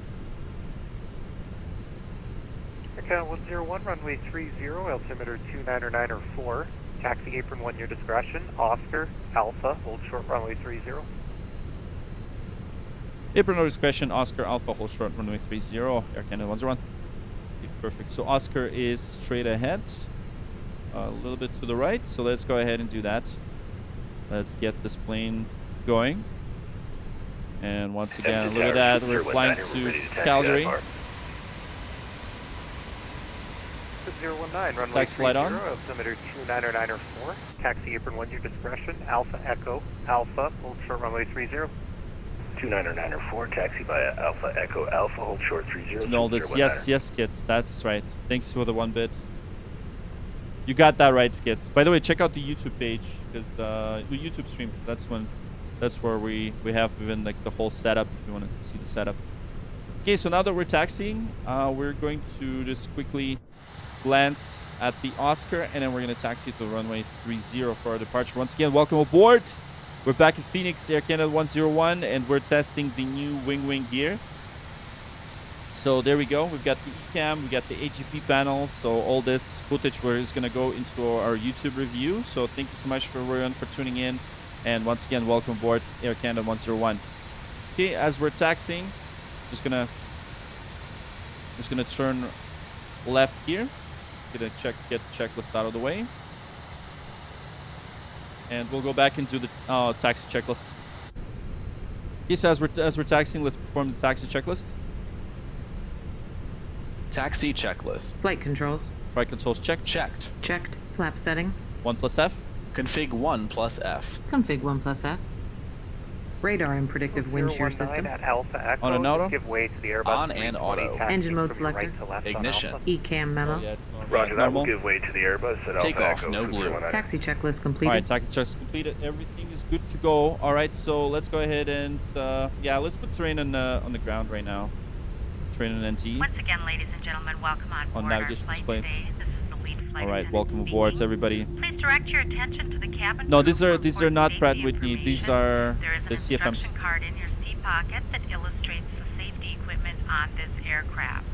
Air 101, runway 30, altimeter 299 or 4. Taxi apron 1, your discretion. Oscar, Alpha, hold short, runway 30. Apron no discretion, Oscar, Alpha, hold short, runway 30, Air Canada 101. Okay, perfect. So Oscar is straight ahead, a little bit to the right. So let's go ahead and do that. Let's get this plane going. And once again, look at that, we're flying to Calgary. 019, runway Taxi light on. altimeter 299 or 4. Taxi apron 1, your discretion. Alpha, Echo, Alpha, hold short, runway 30. 299 or 4, taxi via Alpha, Echo, Alpha, hold short 30. No, this, yes, Skids, that's right. Thanks for the 1 bit. You got that right, Skids. By the way, check out the YouTube page, because the YouTube stream, that's where we have even like the whole setup, if you want to see the setup. Okay, so now that we're taxiing, we're going to just quickly glance at the Oscar, and then we're going to taxi to runway 30 for our departure. Once again, welcome aboard. We're back in Phoenix, Air Canada 101, and we're testing the new Winwing gear. So there we go. We've got the ECAM, we got the AGP panel. So all this footage is going to go into our YouTube review. So thank you so much for everyone for tuning in. And once again, welcome aboard Air Canada 101. Okay, as we're taxiing, just gonna turn left here. Gonna get the checklist out of the way, and we'll go back into the taxi checklist. Okay, so as we're taxiing, let's perform the taxi checklist. Taxi checklist. Flight controls. Flight controls checked. Checked. Checked. Flap setting. 1 plus F. Config 1 plus F. Config 1 plus F. Radar and predictive wind shear 019 system. at Alpha, Echo, On and auto? give way to the Airbus On and 320, auto. taxi Engine mode from your selector. right to left on Ignition. Alpha. ECAM memo. Oh, yeah, it's normal. Roger that, Normal. we'll give way to the Airbus at Alpha, Takeoff, Echo, no blue. 019. Taxi checklist completed. All right, taxi checklist completed. Everything is good to go. All right, so let's go ahead and let's put terrain on the ground right now. Terrain on NT. Once again, ladies and gentlemen, welcome on board navigation our flight display. today. This is the lead flight All right, attendant welcome aboard, speaking. everybody. Please direct your attention to the cabin. No, crew these for are not safety Pratt Whitney. These information. are There is an the CFMs. instruction card in your seat pocket that illustrates the safety equipment on this aircraft.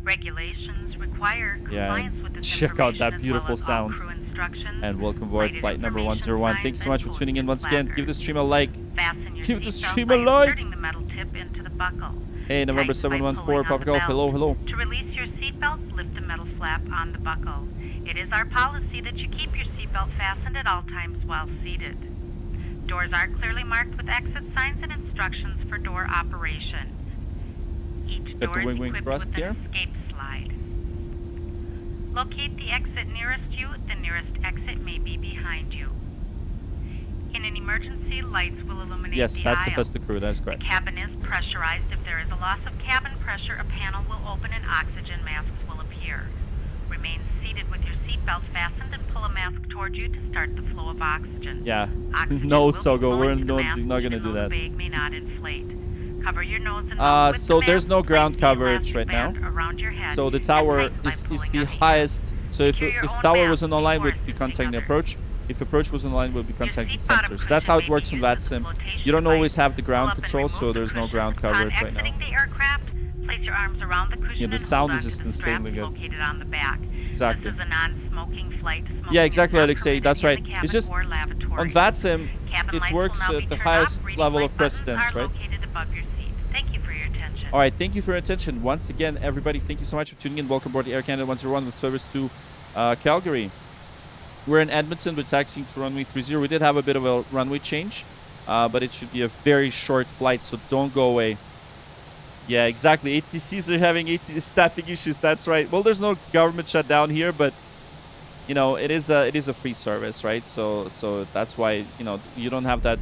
Regulations require compliance with this check out that information as beautiful well as all sound. crew instructions. And welcome aboard Lighted flight number information 101. signs Thank you so and much for tuning in once again. posted Give the stream a like. Fasten your Give the seatbelt stream by a like. inserting the metal tip into the buckle. Hey, November Tighten by 714, pulling on Papa the Golf. belt. Hello, hello. To release your seatbelt, lift the metal flap on the buckle. It is our policy that you keep your seatbelt fastened at all times while seated. Doors are clearly marked with exit signs and instructions for door operation. Each Got door the is Winwing equipped thrust with here. an escape slide. Locate the exit nearest you. The nearest exit may be behind you. In an emergency, lights will illuminate Yes, the that's the aisle. first crew. That's The correct. cabin is pressurized. If there is a loss of cabin pressure, a panel will open and oxygen masks will appear. Remain seated with your seatbelt fastened and pull a mask toward you to start the flow of oxygen. Yeah. Oxygen No, will be Sogo. flowing We're to the mask, not going to even do though that. the bag may not inflate. Cover your nose and mouth with So the there's mask. no ground Place the coverage elastic right now. band around your head So the and tower tighten by is pulling the on the highest. So if Secure your own tower mask wasn't online, before we'd be assisting contacting others. approach. If approach wasn't online, we'll be contacting seat bottom sensors. That's how it cushion works may in be used as a VATSIM. flotation You don't always device. have the ground Pull up and control, remove so the there's no cushion. ground coverage On right now. exiting the aircraft, place your arms around the cushion Yeah, the and sound hold is on just to the straps insanely good. located on the back. Exactly. This is a non-smoking flight. Smoking Yeah, exactly, is not Alexei. permitted That's in right. the It's cabin just or lavatory. on VATSIM, Cabin it lights works will now at be the turned highest off. Reading level light of buttons precedence, are right? located above your seat. Thank you for your attention. All right, thank you for your attention. Once again, everybody, thank you so much for tuning in. Welcome aboard the Air Canada 101 with service to Calgary. We're in Edmonton. We're taxiing to runway 30. We did have a bit of a runway change, but it should be a very short flight, so don't go away. Yeah, exactly. ATCs are having staffing issues. That's right. Well, there's no government shutdown here, but you know it is a free service, right? So that's why you don't have that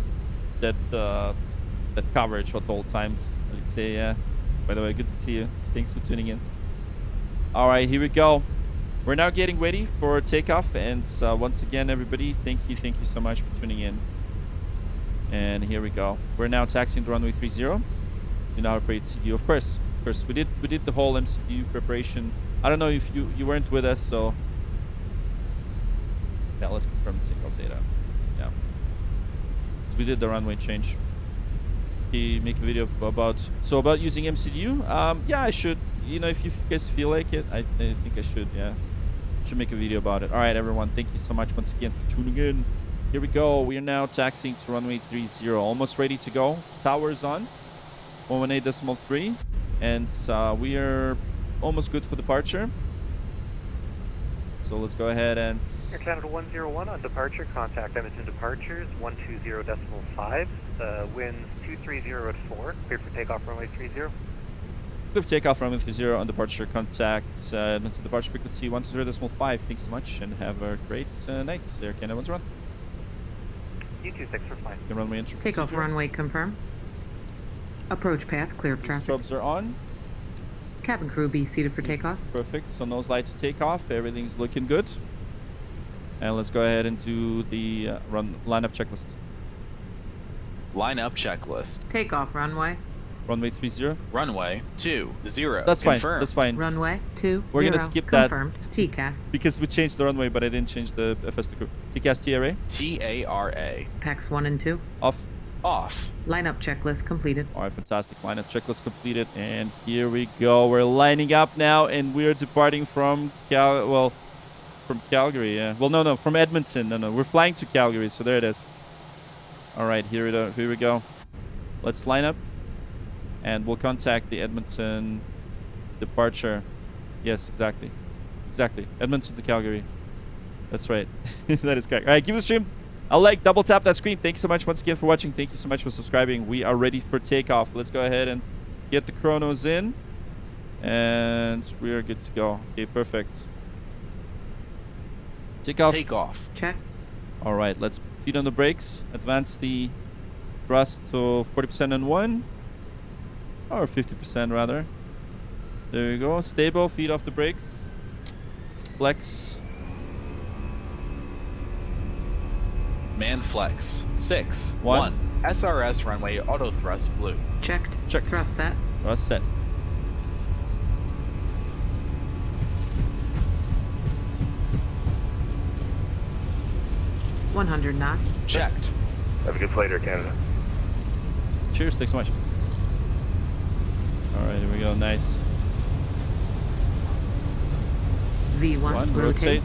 coverage at all times. I'd say, yeah. By the way, good to see you. Thanks for tuning in. All right, here we go. We're now getting ready for takeoff, and once again, everybody, thank you so much for tuning in. And here we go. We're now taxiing to runway 30. You know how to operate CDU, of course. We did the whole MCU preparation. I don't know if you weren't with us, so yeah, let's confirm the takeoff data. Yeah, so we did the runway change. Make a video about using MCDU. Yeah, I should. If you guys feel like it, I think I should. Yeah, should make a video about it. All right, everyone. Thank you so much once again for tuning in. Here we go. We are now taxiing to runway 30. Almost ready to go. Tower's on. 118.3, and we are almost good for departure. So let's go ahead and... Air Canada 101 on departure. Contact Edmonton departures 120.5. Winds 230 at 4. Cleared for takeoff runway 30. Clear for takeoff runway 30 on departure. Contact Edmonton departure frequency 120.5. Thanks so much, and have a great night. Air Canada 101. You too, thanks for flying. The runway entry Takeoff procedure. runway confirmed. Approach path clear of traffic. Strobes are on. Cabin crew be seated for takeoff. Perfect. So nose light to takeoff. Everything's looking good. And let's go ahead and do the lineup checklist. Lineup checklist. Takeoff runway. Runway 30. Runway 20. That's fine. Confirmed. That's fine. Runway 20. We're gonna skip that. Confirmed. TCAS. Because we changed the runway, but I didn't change the FS crew. TCAS TRA. TARA. Pax 1 and 2. Off. Off. Lineup checklist completed. All right, fantastic. Lineup checklist completed, and here we go. We're lining up now, and we're departing from from Calgary. Yeah. Well, no, from Edmonton. No, we're flying to Calgary. So there it is. All right, here we go. Let's line up, and we'll contact the Edmonton departure. Yes, exactly. Edmonton to Calgary. That's right. That is correct. All right, give the stream a like, double tap that screen. Thanks so much once again for watching. Thank you so much for subscribing. We are ready for takeoff. Let's go ahead and get the chronos in, and we are good to go. Okay, perfect. Takeoff. Check. All right, let's feet on the brakes. Advance the thrust to 40% on 1, or 50% rather. There you go. Stable. Feet off the brakes. Flex. Man flex. 6. 1. SRS runway auto thrust blue. Checked. Checked. Thrust set. Thrust set. $100 knots. Checked. Have a good flight, Air Canada. Cheers. Thanks so much. All right, here we go. Nice. V1, rotate.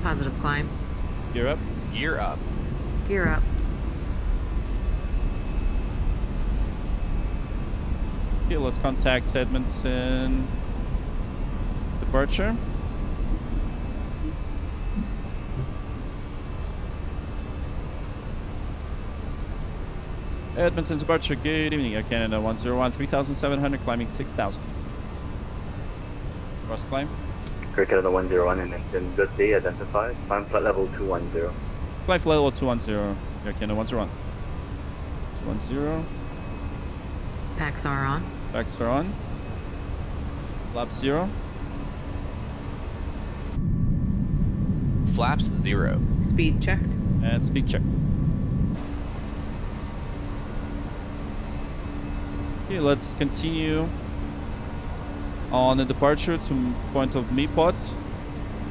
Positive climb. Gear up. Gear up. Gear up. Okay, let's contact Edmonton departure. Edmonton departure, good evening. Air Canada 101, 3,700, climbing 6,000. Cross climb. Air Canada 101 and engine good day identified. Climb flight level 210. Climb flight level 210. Air Canada 101. 210. Packs are on. Packs are on. Lap 0. Flaps 0. Speed checked. And speed checked. Okay, let's continue on the departure to point of MEPOT.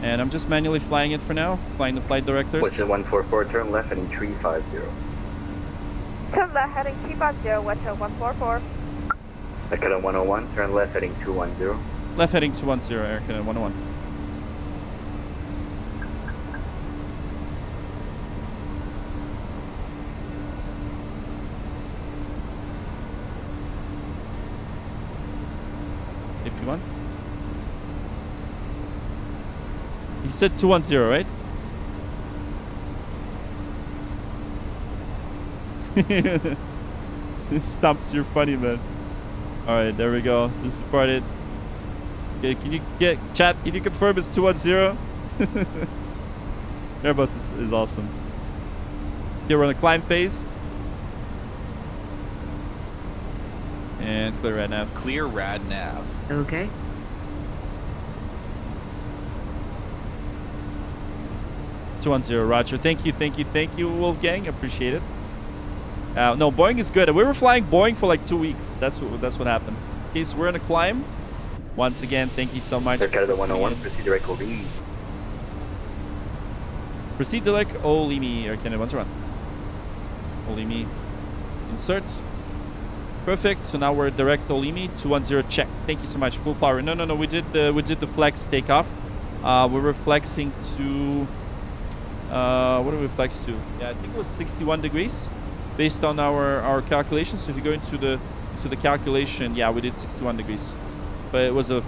And I'm just manually flying it for now, flying the flight directors. Watch 144, turn left heading 350. Turn left heading 350, watch 144. Air Canada 101, turn left heading 210. Left heading 210, Air Canada 101. AP1. He said 210, right? Stumps, you're funny, man. Alright, there we go. Just departed. Okay, can you get chat? Can you confirm it's 210? Airbus is awesome. Okay, we're on the climb phase. And clear rad nav. Clear rad nav. Okay. Roger. Thank you, Wolfgang. Appreciate it. No, Boeing is good. We were flying Boeing for like 2 weeks. That's what happened. Okay, so we're in a climb. Once again, thank you so much. Air Canada 101, proceed direct Olimi. Proceed direct Olimi. Air Canada 101. Olimi. Insert. Perfect. So now we're direct Olimi 210 check. Thank you so much. Full power. No. We did the flex takeoff. We were flexing to. What did we flex to? Yeah, I think it was 61 degrees, based on our calculations. So if you go into the calculation, yeah, we did 61 degrees, but it was a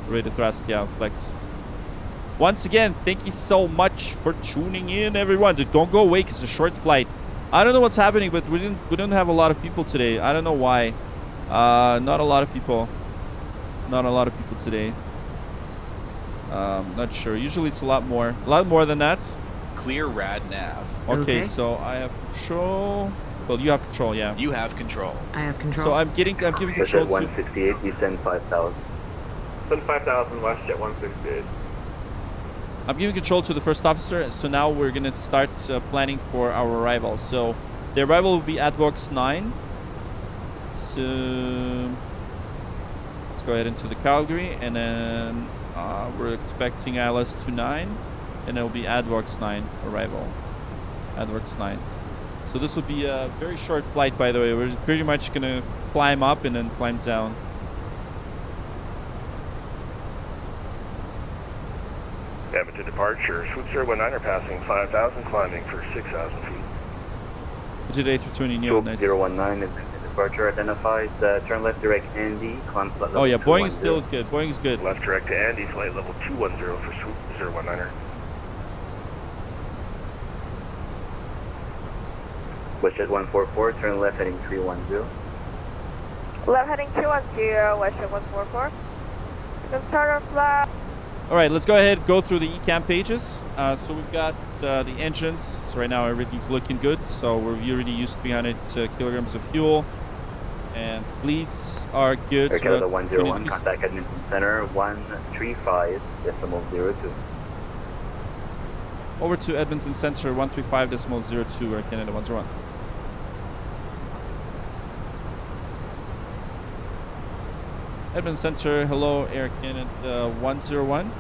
rate of thrust, yeah, flex. Once again, thank you so much for tuning in, everyone. Dude, don't go away. It's a short flight. I don't know what's happening, but we didn't have a lot of people today. I don't know why. Not a lot of people. Not a lot of people today. Not sure. Usually it's a lot more than that. Clear rad nav. Okay, so I have control. Well, you have control, yeah. You have control. I have control. So I'm giving control to 168, descend 5,000. Send 5,000, WestJet 168. I'm giving control to the first officer. So now we're gonna start planning for our arrival. So the arrival will be at Vox 9. So let's go ahead into the Calgary, and then we're expecting ILS 29. And it will be ADVOX 9 arrival. ADVOX 9. So this will be a very short flight, by the way. We're pretty much going to climb up and then climb down. Edmonton departure. Swoop 019 passing 5,000, climbing for 6,000 feet. Did A320 Neo, nice. 019 is departure identified. Turn left direct Andy, climb flight level. Oh yeah, Boeing still is good. Boeing is good. Left direct to Andy, flight level 210 for Swoop 019. WestJet 144, turn left heading 310. Left heading 210, WestJet 144. Then start our flight. All right, let's go ahead, go through the ECAM pages. So we've got the engines. So right now everything's looking good. So we're already used 300 kilograms of fuel. And bleeds are good. Air Canada 101, contact Edmonton Center 135.02. Over to Edmonton Center 135.02, Air Canada 101. Edmonton Center, hello, Air Canada 101.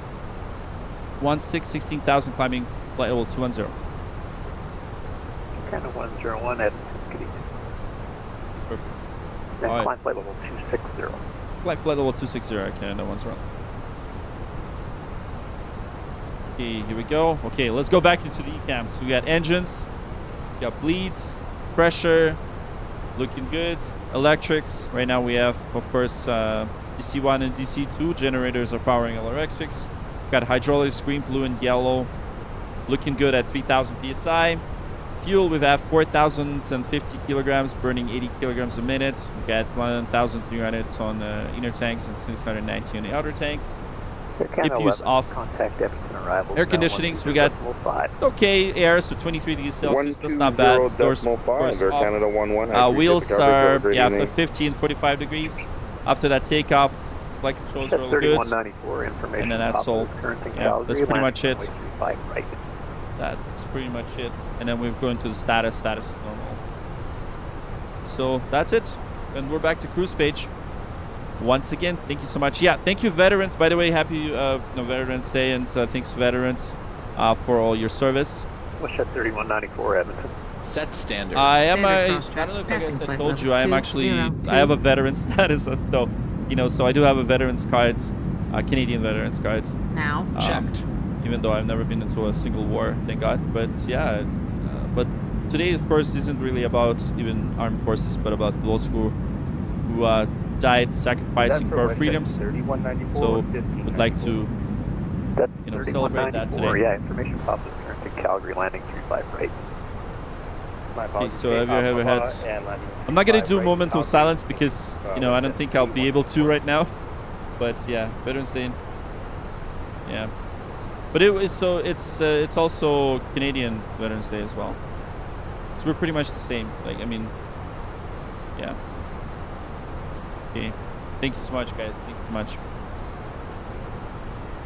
16,000 climbing flight level 210. Canada 101 Edmonton, good evening. Perfect. Then Alright. climb flight level 260. Flight level 260, okay, that one's wrong. Okay, here we go. Okay, let's go back into the ECAMs. We got engines, we got bleeds, pressure, looking good. Electrics, right now we have, of course, DC1 and DC2 generators are powering all electrics. Got hydraulics, green, blue, and yellow. Looking good at 3,000 PSI. Fuel, we have 4,050 kilograms, burning 80 kilograms a minute. We got 1,300 on inner tanks and 690 on the outer tanks. APU's off. Contact Everton arrival. Air conditioning, so we got okay air, so 23 degrees Celsius. That's not bad. Doors off. Canada 11. Wheels are 50 and 45 degrees. After that takeoff, flight controls are all good. And then that's all. Yeah, that's pretty much it. That's pretty much it. And then we're going to the status. Status is normal. So that's it. And we're back to cruise page. Once again, thank you so much. Yeah, thank you, veterans. By the way, happy Veterans Day, and thanks, veterans, for all your service. What's that 3194 Edmonton? Set standard. I am. I Standard don't know if I guess I flight told level you. I am actually. 202. I have a veteran status, though. You know, so I do have a veterans card, Canadian veterans card. Now. Checked. Even though I've never been into a single war, thank God. But yeah, but today, of course, isn't really about even armed forces, but about those who died sacrificing for our freedoms. So would like to celebrate that today. Yeah, information pop is current to Calgary landing 35 right. Okay, so have you ever had... I'm not going to do a moment of silence because, I don't think I'll be able to right now. But yeah, Veterans Day. Yeah. But it's also Canadian Veterans Day as well. So we're pretty much the same. Like, I mean, yeah. Okay. Thank you so much, guys. Thank you so much.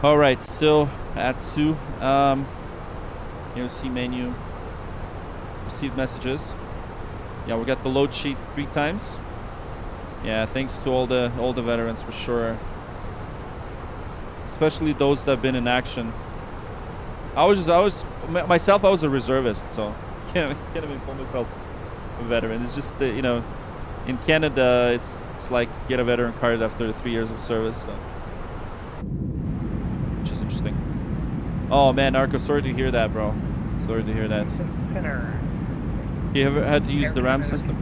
All right, so ATSU, see menu, received messages. Yeah, we got the load sheet 3 times. Yeah, thanks to all the veterans for sure. Especially those that have been in action. I was a reservist, so can't even call myself a veteran. It's just that, in Canada, it's like get a veteran card after 3 years of service, so. Which is interesting. Oh man, Narco, sorry to hear that, bro. Sorry to hear that. You ever had to use the RAM system?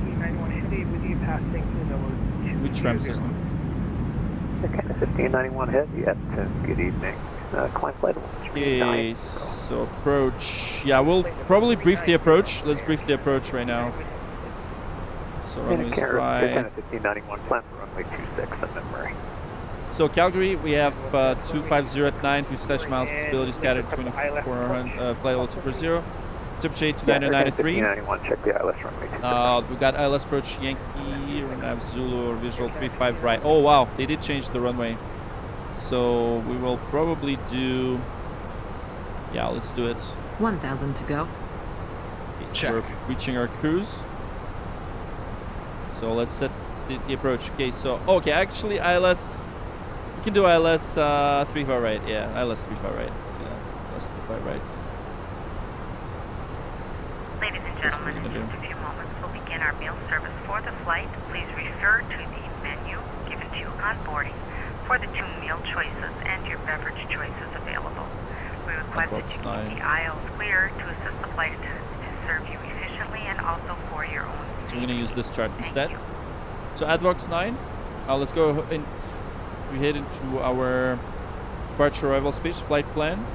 Which RAM system? Okay, 1591 head. Yes, good evening. Climb flight level 39. Okay, so approach. Yeah, we'll probably brief the approach. Let's brief the approach right now. So runway's dry. 1591 plan for runway 26 in memory. So Calgary, we have 250 at 9, 50 dash miles, visibility scattered 2400, flight level 240. Temperature 2993. 1591, check the ILS runway 26. We got ILS approach Yankee, Nav Zulu, visual 35 right. Oh wow, they did change the runway. So we will probably do, yeah, let's do it. 1,000 to go. Okay, so we're reaching our cruise. So let's set the approach. Okay, so, okay, actually ILS, we can do ILS 35 right. Yeah, ILS 35 right. Let's do that. ILS 35 right. Ladies and gentlemen, in just a few moments we'll begin our meal service for the flight. Please refer to the menu given to you on boarding for the 2 meal choices and your beverage choices available. We request that you keep the aisles clear to assist the flight attendants to serve you efficiently and also for your own safety. So we're going to use this chart instead. So ADVOX 9, let's go in. We head into our departure arrival space flight plan.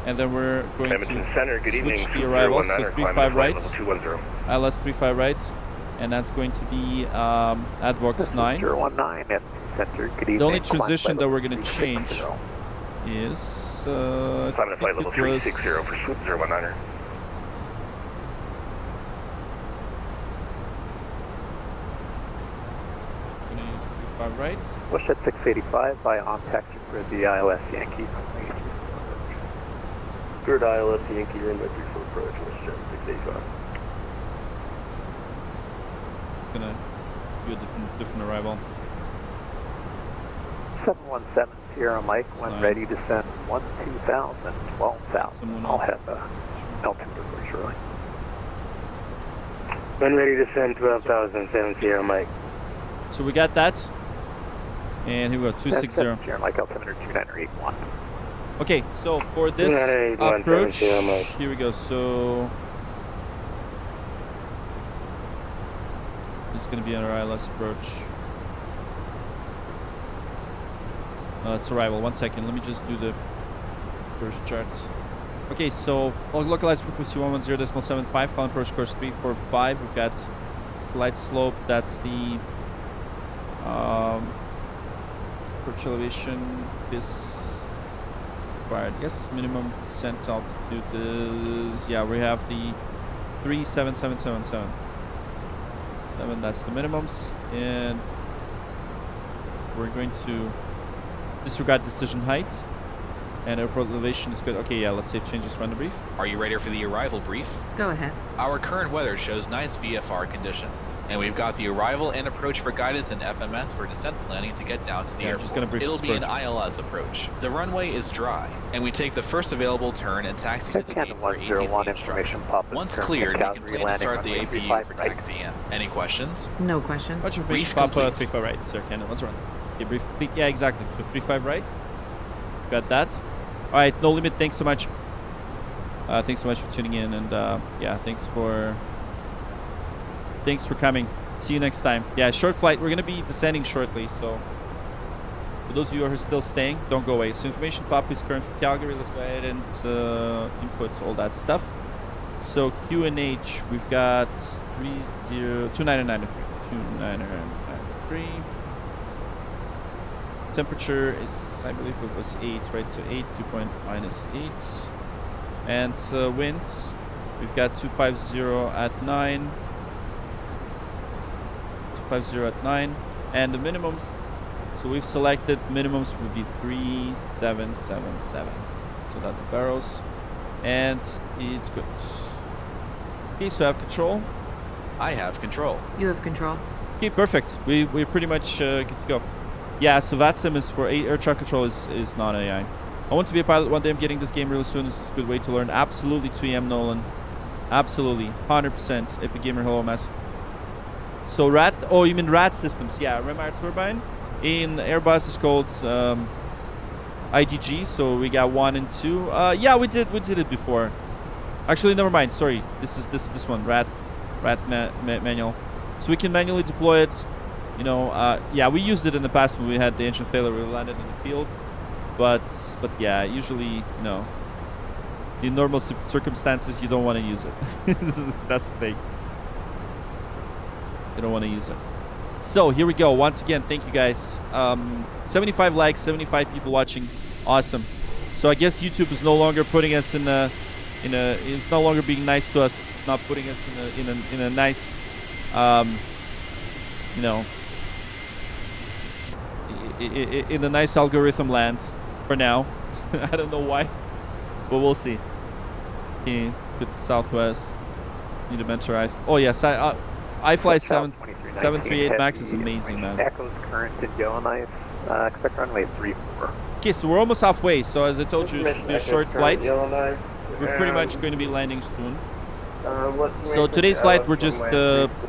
And then we're going to switch the arrivals to 35 right. ILS 35 right. And that's going to be ADVOX 9. 019 center. Good evening. The only transition that we're going to change is climbing to flight level 360 for 019er. Going to use 35 right. Push at 685 by on taxi for the ILS Yankee. Third ILS Yankee runway 34 approach, push at 685. It's going to do a different arrival. 717 Sierra Mike, when ready to send 12,000, 12,000. I'll have altimeter for shortly. When ready to send 12,000, 7 Sierra Mike. So we got that. And here we go, 260. Mike altimeter 2981. Okay, so for this approach, here we go. So it's going to be an ILS approach. It's arrival. 1 second. Let me just do the first charts. Okay, so localized frequency 110.75, final approach course 345. We've got light slope. That's the approach elevation. This required. Yes, minimum descent altitude is, yeah, we have the 37777. 7, that's the minimums, and we're going to disregard decision height. And airport elevation is good. Okay, yeah, let's save changes, run the brief. Are you ready for the arrival brief? Go ahead. Our current weather shows nice VFR conditions, and we've got the arrival and approach for guidance and FMS for descent planning to get down to the airport. Just gonna brief. It'll be an ILS approach. The runway is dry, and we take the first available turn and taxi to the gate for ATC instructions. Once cleared, we can plan to start the APU for taxi in. Any questions? No questions. Much information, Papa 35 right, sir. Cannon, let's run. Okay, brief complete. Yeah, exactly. So 35 right. Got that. All right, no limit. Thanks so much. Thanks so much for tuning in, and yeah, thanks for coming. See you next time. Yeah, short flight. We're gonna be descending shortly, so for those of you who are still staying, don't go away. So information pop is current for Calgary. Let's go ahead and input all that stuff. So QNH, we've got 2993. 2993. Temperature is, I believe it was 8, right? So 8, 2 point minus 8. And winds, we've got 250 at 9. 250 at 9. And the minimums, so we've selected minimums would be 3777. So that's barrels. And it's good. Okay, so I have control. I have control. You have control. Okay, perfect. We're pretty much good to go. Yeah, so VATSIM is for air traffic control is not AI. I want to be a pilot one day. I'm getting this game really soon. This is a good way to learn. Absolutely, 2am Nolan. Absolutely, 100%. Epic Gamer, hello, mess. So RAT, oh, you mean RAT systems? Yeah, Ryanair turbine. In Airbus is called IGG. So we got 1 and 2. Yeah, we did it before. Actually, never mind. Sorry, this is this one, RAT manual. So we can manually deploy it. You know, yeah, we used it in the past when we had the engine failure. We landed in the field, but yeah, usually, you know, in normal circumstances, you don't want to use it. That's the thing. You don't want to use it. So here we go. Once again, thank you guys. 75 likes, 75 people watching. Awesome. So I guess YouTube is no longer putting us it's no longer being nice to us, not putting us in a nice, you know, in a nice algorithm land for now. I don't know why, but we'll see. Okay, with Southwest, need to mentor oh yes, I fly 738 Max is amazing, man. Echoes current and go nice. Expect runway 34. Okay, so we're almost halfway. So as I told you, it's a short flight. We're pretty much going to be landing soon. So today's flight, we're just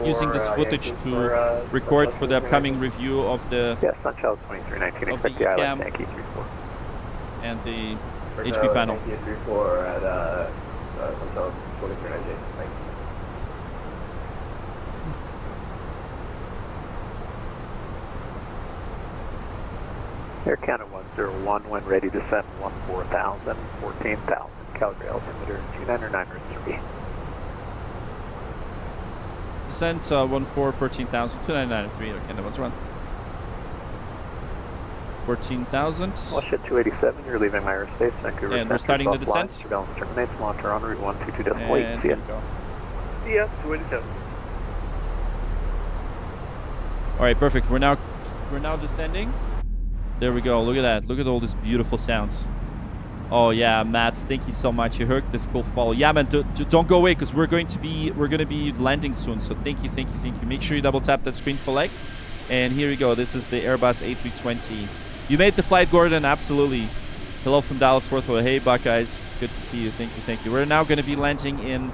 using this footage to record for the upcoming review of the Sunshine 2319, expect the island Yankee 34. And the HP panel. Yankee 34 at Sunshine 2319. Thanks. Air Canada 101 when ready to send 14,000, 14,000. Calgary altimeter 2993. Descent 14,000, 2993. Okay, that one's run. 14,000. Bullshit 287, you're leaving my airspace. Vancouver. And we're starting the descent. Surveillance terminates, launch on route 122.8. And See ya. here we go. See ya, 287. All right, perfect. We're now descending. There we go. Look at that. Look at all these beautiful sounds. Oh yeah, Matt, thank you so much. You heard this cool follow. Yeah, man, don't go away because we're gonna be landing soon. So thank you. Make sure you double tap that screen for like. And here we go. This is the Airbus A320. You made the flight, Gordon. Absolutely. Hello from Dallas, Fort Worth. Hey, Buckeyes. Good to see you. Thank you. We're now gonna be landing in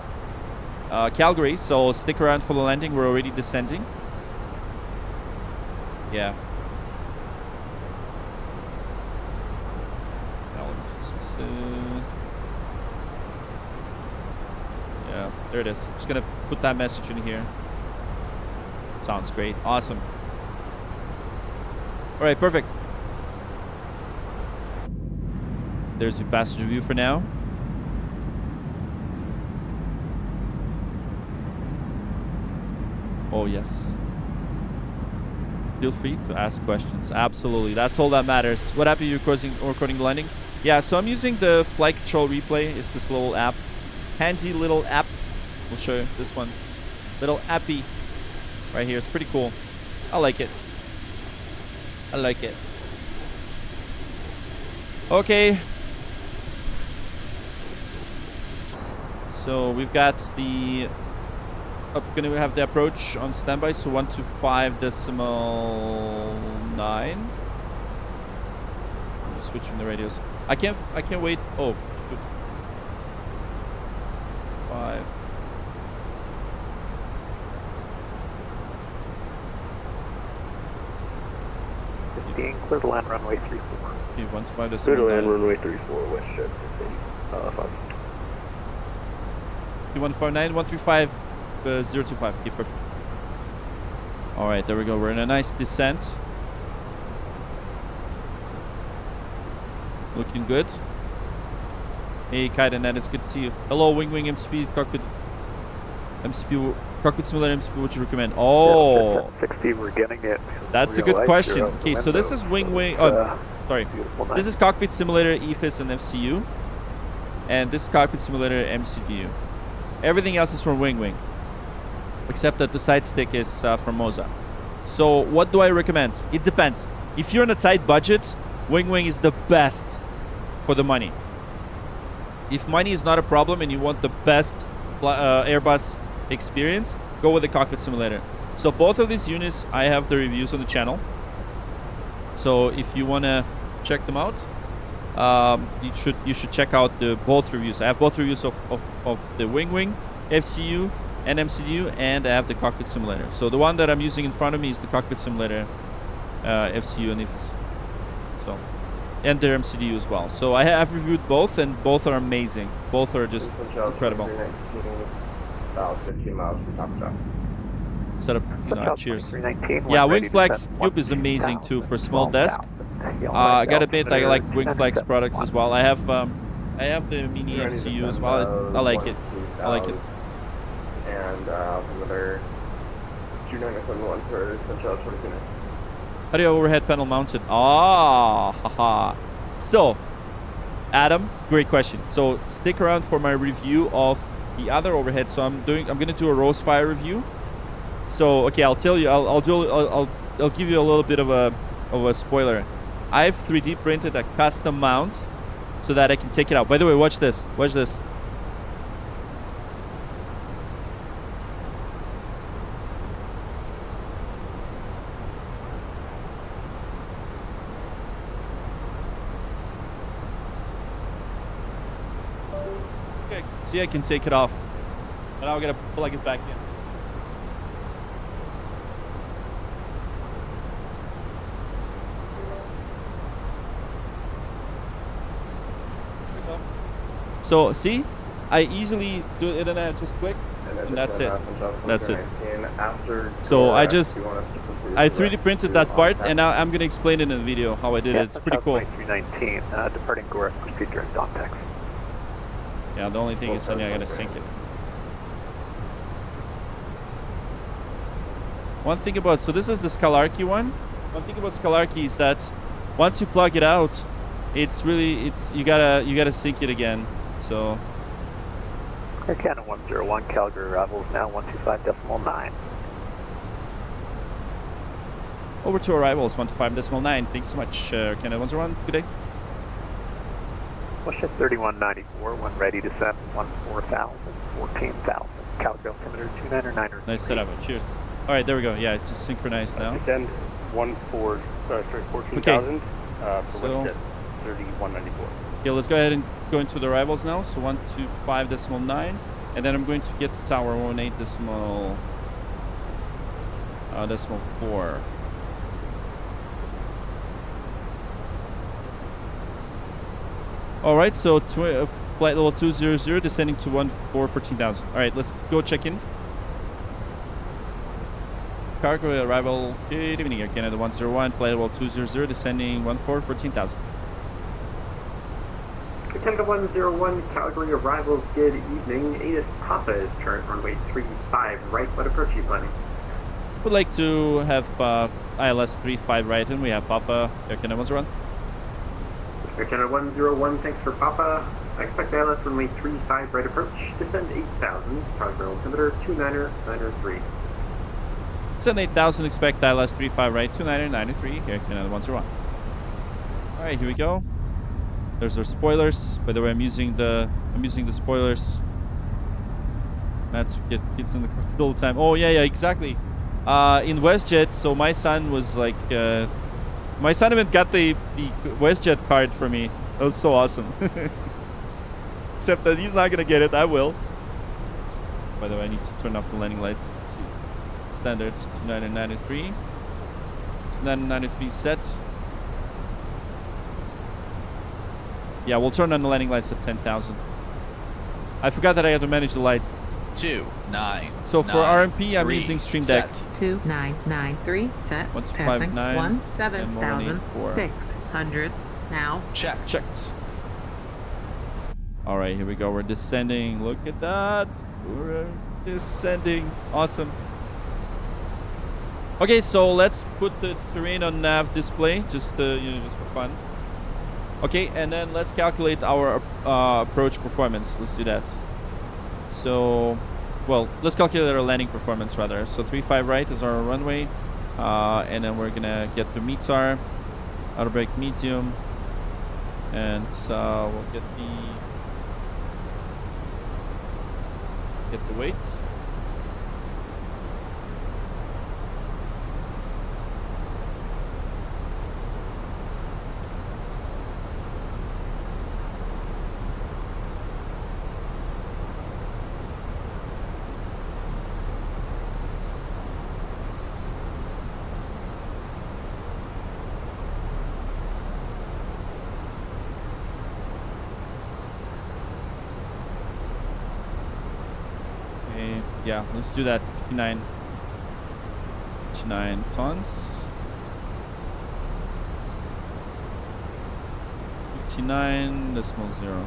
Calgary. So stick around for the landing. We're already descending. Yeah. Now let me just, yeah, there it is. I'm just gonna put that message in here. Sounds great. Awesome. All right, perfect. There's your passenger view for now. Oh, yes. Feel free to ask questions. Absolutely. That's all that matters. What app are you recording the landing? Yeah, so I'm using the Flight Control Replay. It's this little app. Handy little app. We'll show you this one. Little appy right here. It's pretty cool. I like it. I like it. Okay. So we've got the... gonna have the approach on standby, so 125.9. I'm just switching the radios. I can't wait. Oh shoot. 5. Clear to land runway 34. Okay, 125.9. Clear to land runway 34, west jet 5. 149, 135, 025. Okay, perfect. All right, there we go. We're in a nice descent. Looking good. Hey, Kaidenet, it's good to see you. Hello, Winwing MCP Cockpit. MCP Cockpit Simulator MCP. What you recommend? Oh, yeah, 60. We're getting it. That's a good question. Okay, so this is Winwing. Oh, sorry. This is Cockpit Simulator EFIS and FCU, and this is Cockpit Simulator MCDU. Everything else is from Winwing, except that the side stick is from Moza. So what do I recommend? It depends. If you're on a tight budget, Winwing is the best for the money. If money is not a problem and you want the best Airbus experience, go with the Cockpit Simulator. So both of these units, I have the reviews on the channel. So if you want to check them out, you should check out both reviews. I have both reviews of the Winwing, FCU, and MCDU, and I have the Cockpit Simulator. So the one that I'm using in front of me is the Cockpit Simulator, FCU and IFIS. So, and their MCDU as well. So I have reviewed both, and both are amazing. Both are just incredible. About 15 miles from Top Shop. Set up, cheers. Yeah, Wing Flex Cube is amazing too for small desk. I gotta admit, I like Wing Flex products as well. I have the mini FCU as well. I like it. I like it. And another 2971 for Central 20 minutes. How do you have overhead panel mounted? Ah, haha. So, Adam, great question. So stick around for my review of the other overhead. So I'm gonna do a Rosefire review. So okay, I'll tell you. I'll give you a little bit of a spoiler. I've 3D printed a custom mount so that I can take it out. By the way, watch this. Watch this. Okay, see, I can take it off. But now I'm gonna plug it back in. So see, I easily do it and I just click, and that's it. That's it. So I 3D printed that part, and now I'm gonna explain it in the video how I did it. It's pretty cool. 319, departing Goreck procedure and Dontex. Yeah, the only thing is I gotta sync it. One thing about, so this is the Scalarchy one. One thing about Scalarchy is that once you plug it out, it's really, you gotta sync it again. So Air Canada 101, Calgary arrivals now 125.9. over to arrivals 125.9. Thank you so much, Canada 101. Good day. West Jet 3194, when ready to send 14,000, 14,000. Calgary altimeter 299. Nice setup. Cheers. All right, there we go. Yeah, just synchronized now. Descend 14,000 for West Jet 3194. Okay, let's go ahead and go into the arrivals now. So 125.9, and then I'm going to get the tower 18.4. All right, so flight level 200 descending to 14,000. All right, let's go check in. Cargo arrival. Good evening, Air Canada 101, flight level 200 descending 14,000. Canada 101, Calgary arrivals, good evening. ATIS Papa is current runway 35 right. What approach are you planning? Would like to have ILS 35 right, and we have Papa, Air Canada 101. Air Canada 101, thanks for Papa. I expect ILS runway 35 right approach, descend 8,000, cargo altimeter 2993. Descend 8,000, expect ILS 35 right, 2993, Air Canada 101. All right, here we go. There's our spoilers. By the way, I'm using the spoilers. That's get kids in the cockpit all the time. Oh yeah, exactly. In WestJet, so my son was like, my son even got the WestJet card for me. That was so awesome. Except that he's not gonna get it. I will. By the way, I need to turn off the landing lights. Jeez. Standards 2993. 2993 set. Yeah, we'll turn on the landing lights at 10,000. I forgot that I had to manage the lights. 2-9. So for RMP, I'm using Stream Deck. 2993 set. 1259 17,600 now. Checked. All right, here we go. We're descending. Look at that. We're descending. Awesome. Okay, so let's put the terrain on nav display, just for fun. Okay, and then let's calculate our approach performance. Let's do that. So, well, let's calculate our landing performance rather. So 35 right is our runway, and then we're gonna get the METAR, outer brake medium, and we'll get the weights. Yeah, let's do that. 59 tons. 59.0.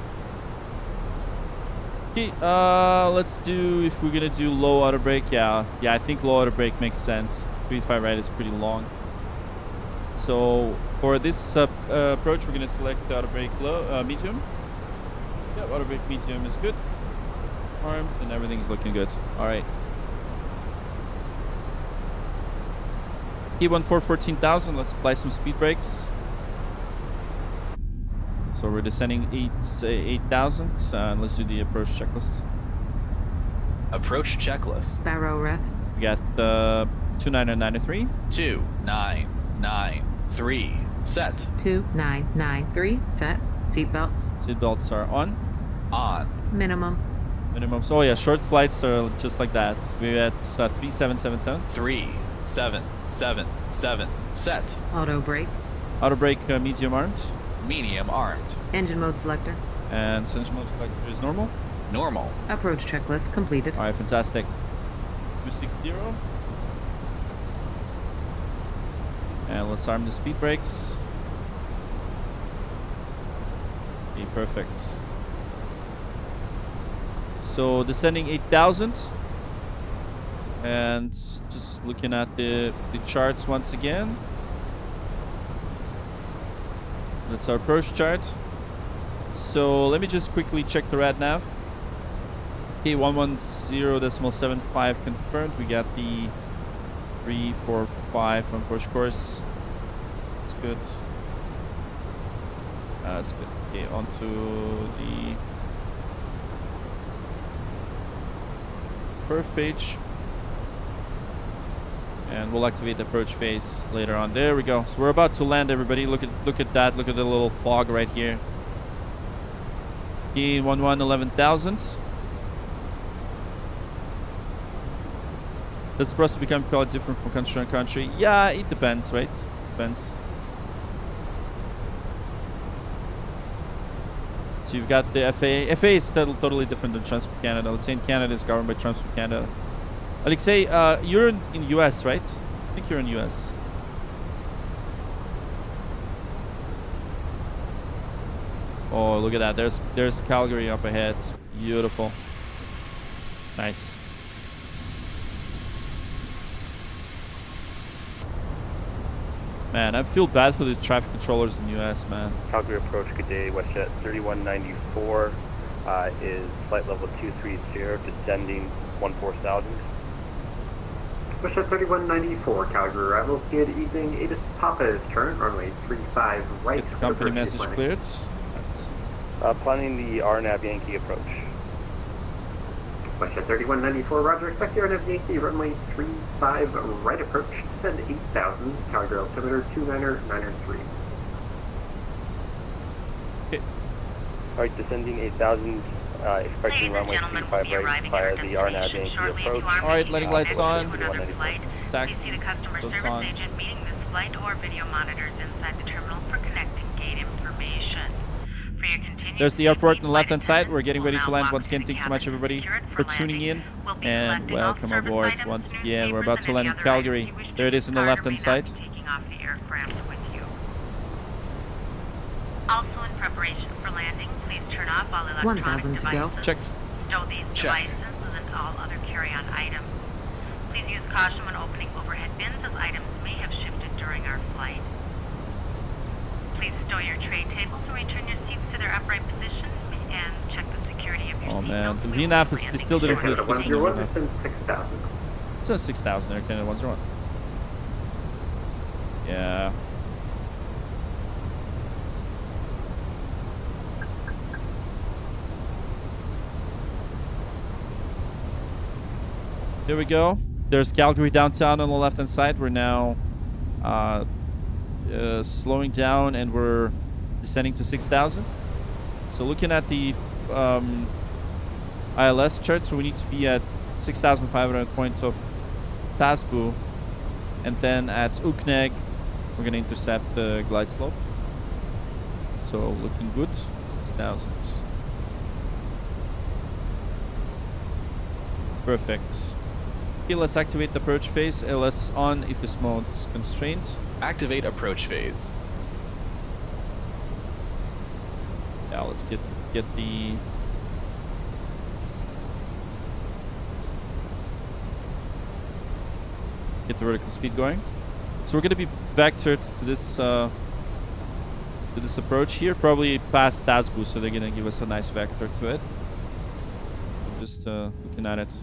Okay, let's do, if we're gonna do low auto brake, yeah, I think low auto brake makes sense. 35 right is pretty long. So for this approach, we're gonna select auto brake low, medium. Yeah, auto brake medium is good. Armed and everything's looking good. All right. T14 14,000. Let's apply some speed brakes. So we're descending 8,000. And let's do the approach checklist. Approach checklist. Barrow ref. We got the 2993. 2993 set. 2993 set. Seatbelts. Seatbelts are on. Minimum. So oh yeah, short flights are just like that. We're at 3777. 3777 set. Auto brake. Auto brake medium armed. Medium armed. Engine mode selector. And engine mode selector is normal. Normal. Approach checklist completed. All right, fantastic. 260. And let's arm the speed brakes. Okay, perfect. So descending 8,000. And just looking at the charts once again. That's our approach chart. So let me just quickly check the rad nav. Okay, 110.75 confirmed. We got the 345 on approach course. That's good. That's good. Okay, onto the perf page. And we'll activate the approach phase later on. There we go. So we're about to land, everybody. Look at that. Look at the little fog right here. E11 11,000. That's supposed to become quite different from country to country. Yeah, it depends, right? Depends. So you've got the FAA. FAA is totally different than Transport Canada. Let's say in Canada is governed by Transport Canada. Alexei, you're in US, right? I think you're in US. Oh, look at that. There's Calgary up ahead. Beautiful. Nice. Man, I feel bad for these traffic controllers in the US, man. Calgary approach, good day. WestJet 3194 is flight level 230, descending 14,000. WestJet 3194, Calgary arrival. Good evening. It is Papa's turn. Runway 35 right. Get the company message cleared. Planning the RNAV Yankee approach. WestJet 3194, roger. Expect the RNAV Yankee, runway 35 right approach. Descend 8,000. Calgary altimeter 29993. Okay. Alright, descending 8,000. Expecting runway 35 right via the RNAV Yankee approach. Alright, letting lights on. Please see the customer service agent meeting this flight or video monitors inside the terminal for connecting gate information. For your continued There's the airport on the left-hand side. We're getting ready to land once again. Thanks so much, everybody, for tuning in. And welcome aboard once again. We're about to land in Calgary. There it is on the left-hand side. taking off the aircraft with you. Also in preparation for landing, please turn off all electronic 1,000 to go. devices. Checked. Stow these devices and all other carry-on items. Please use caution when opening overhead bins, as items may have shifted during our flight. Please stow your tray tables and return your seats to their upright position and check the security of your Oh seat man, belts. the We will VNAV be is landing still didn't shortly. fit. 101, descend 6,000. It says 6,000 there, Canada 101. Yeah. Here we go. There's Calgary downtown on the left-hand side. We're now slowing down and we're descending to 6,000. So looking at the ILS chart, so we need to be at 6,500 points of Tasbu, and then at Ukneg we're going to intercept the glide slope. So looking good. 6,000. Perfect. Okay, let's activate the approach phase. LS on if this mode's constrained. Activate approach phase. Yeah, let's get the vertical speed going. So we're gonna be vectored to this approach here, probably past Tasbu, so they're gonna give us a nice vector to it. Just looking at it.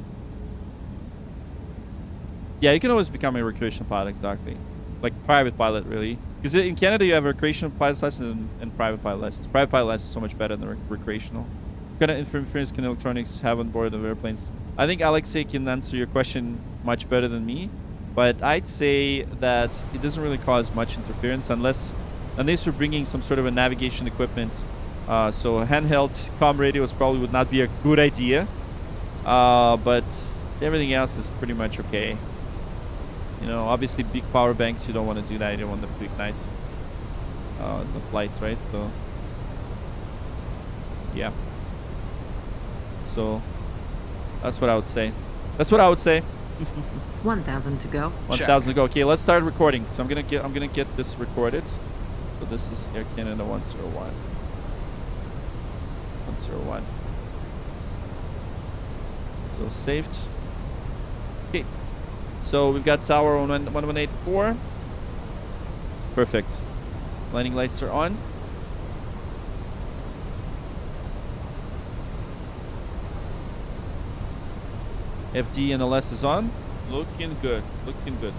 Yeah, you can always become a recreational pilot, exactly. Like private pilot, really. Because in Canada, you have a recreational pilot's license and private pilot license. Private pilot license is so much better than recreational. What kind of interference can electronics have on board of airplanes? I think Alexei can answer your question much better than me. But I'd say that it doesn't really cause much interference unless you're bringing some sort of a navigation equipment. So handheld comm radios probably would not be a good idea. But everything else is pretty much okay. You know, obviously big power banks, you don't want to do that. You don't want them to ignite the flights, right? So, yeah. So, that's what I would say. 1,000 to go. 1,000 to go. Okay, let's start recording. So I'm gonna get this recorded. So this is Air Canada 101. 101. So saved. Okay. So we've got tower on 1184. Perfect. Landing lights are on. FD and LS is on. Looking good. Looking good.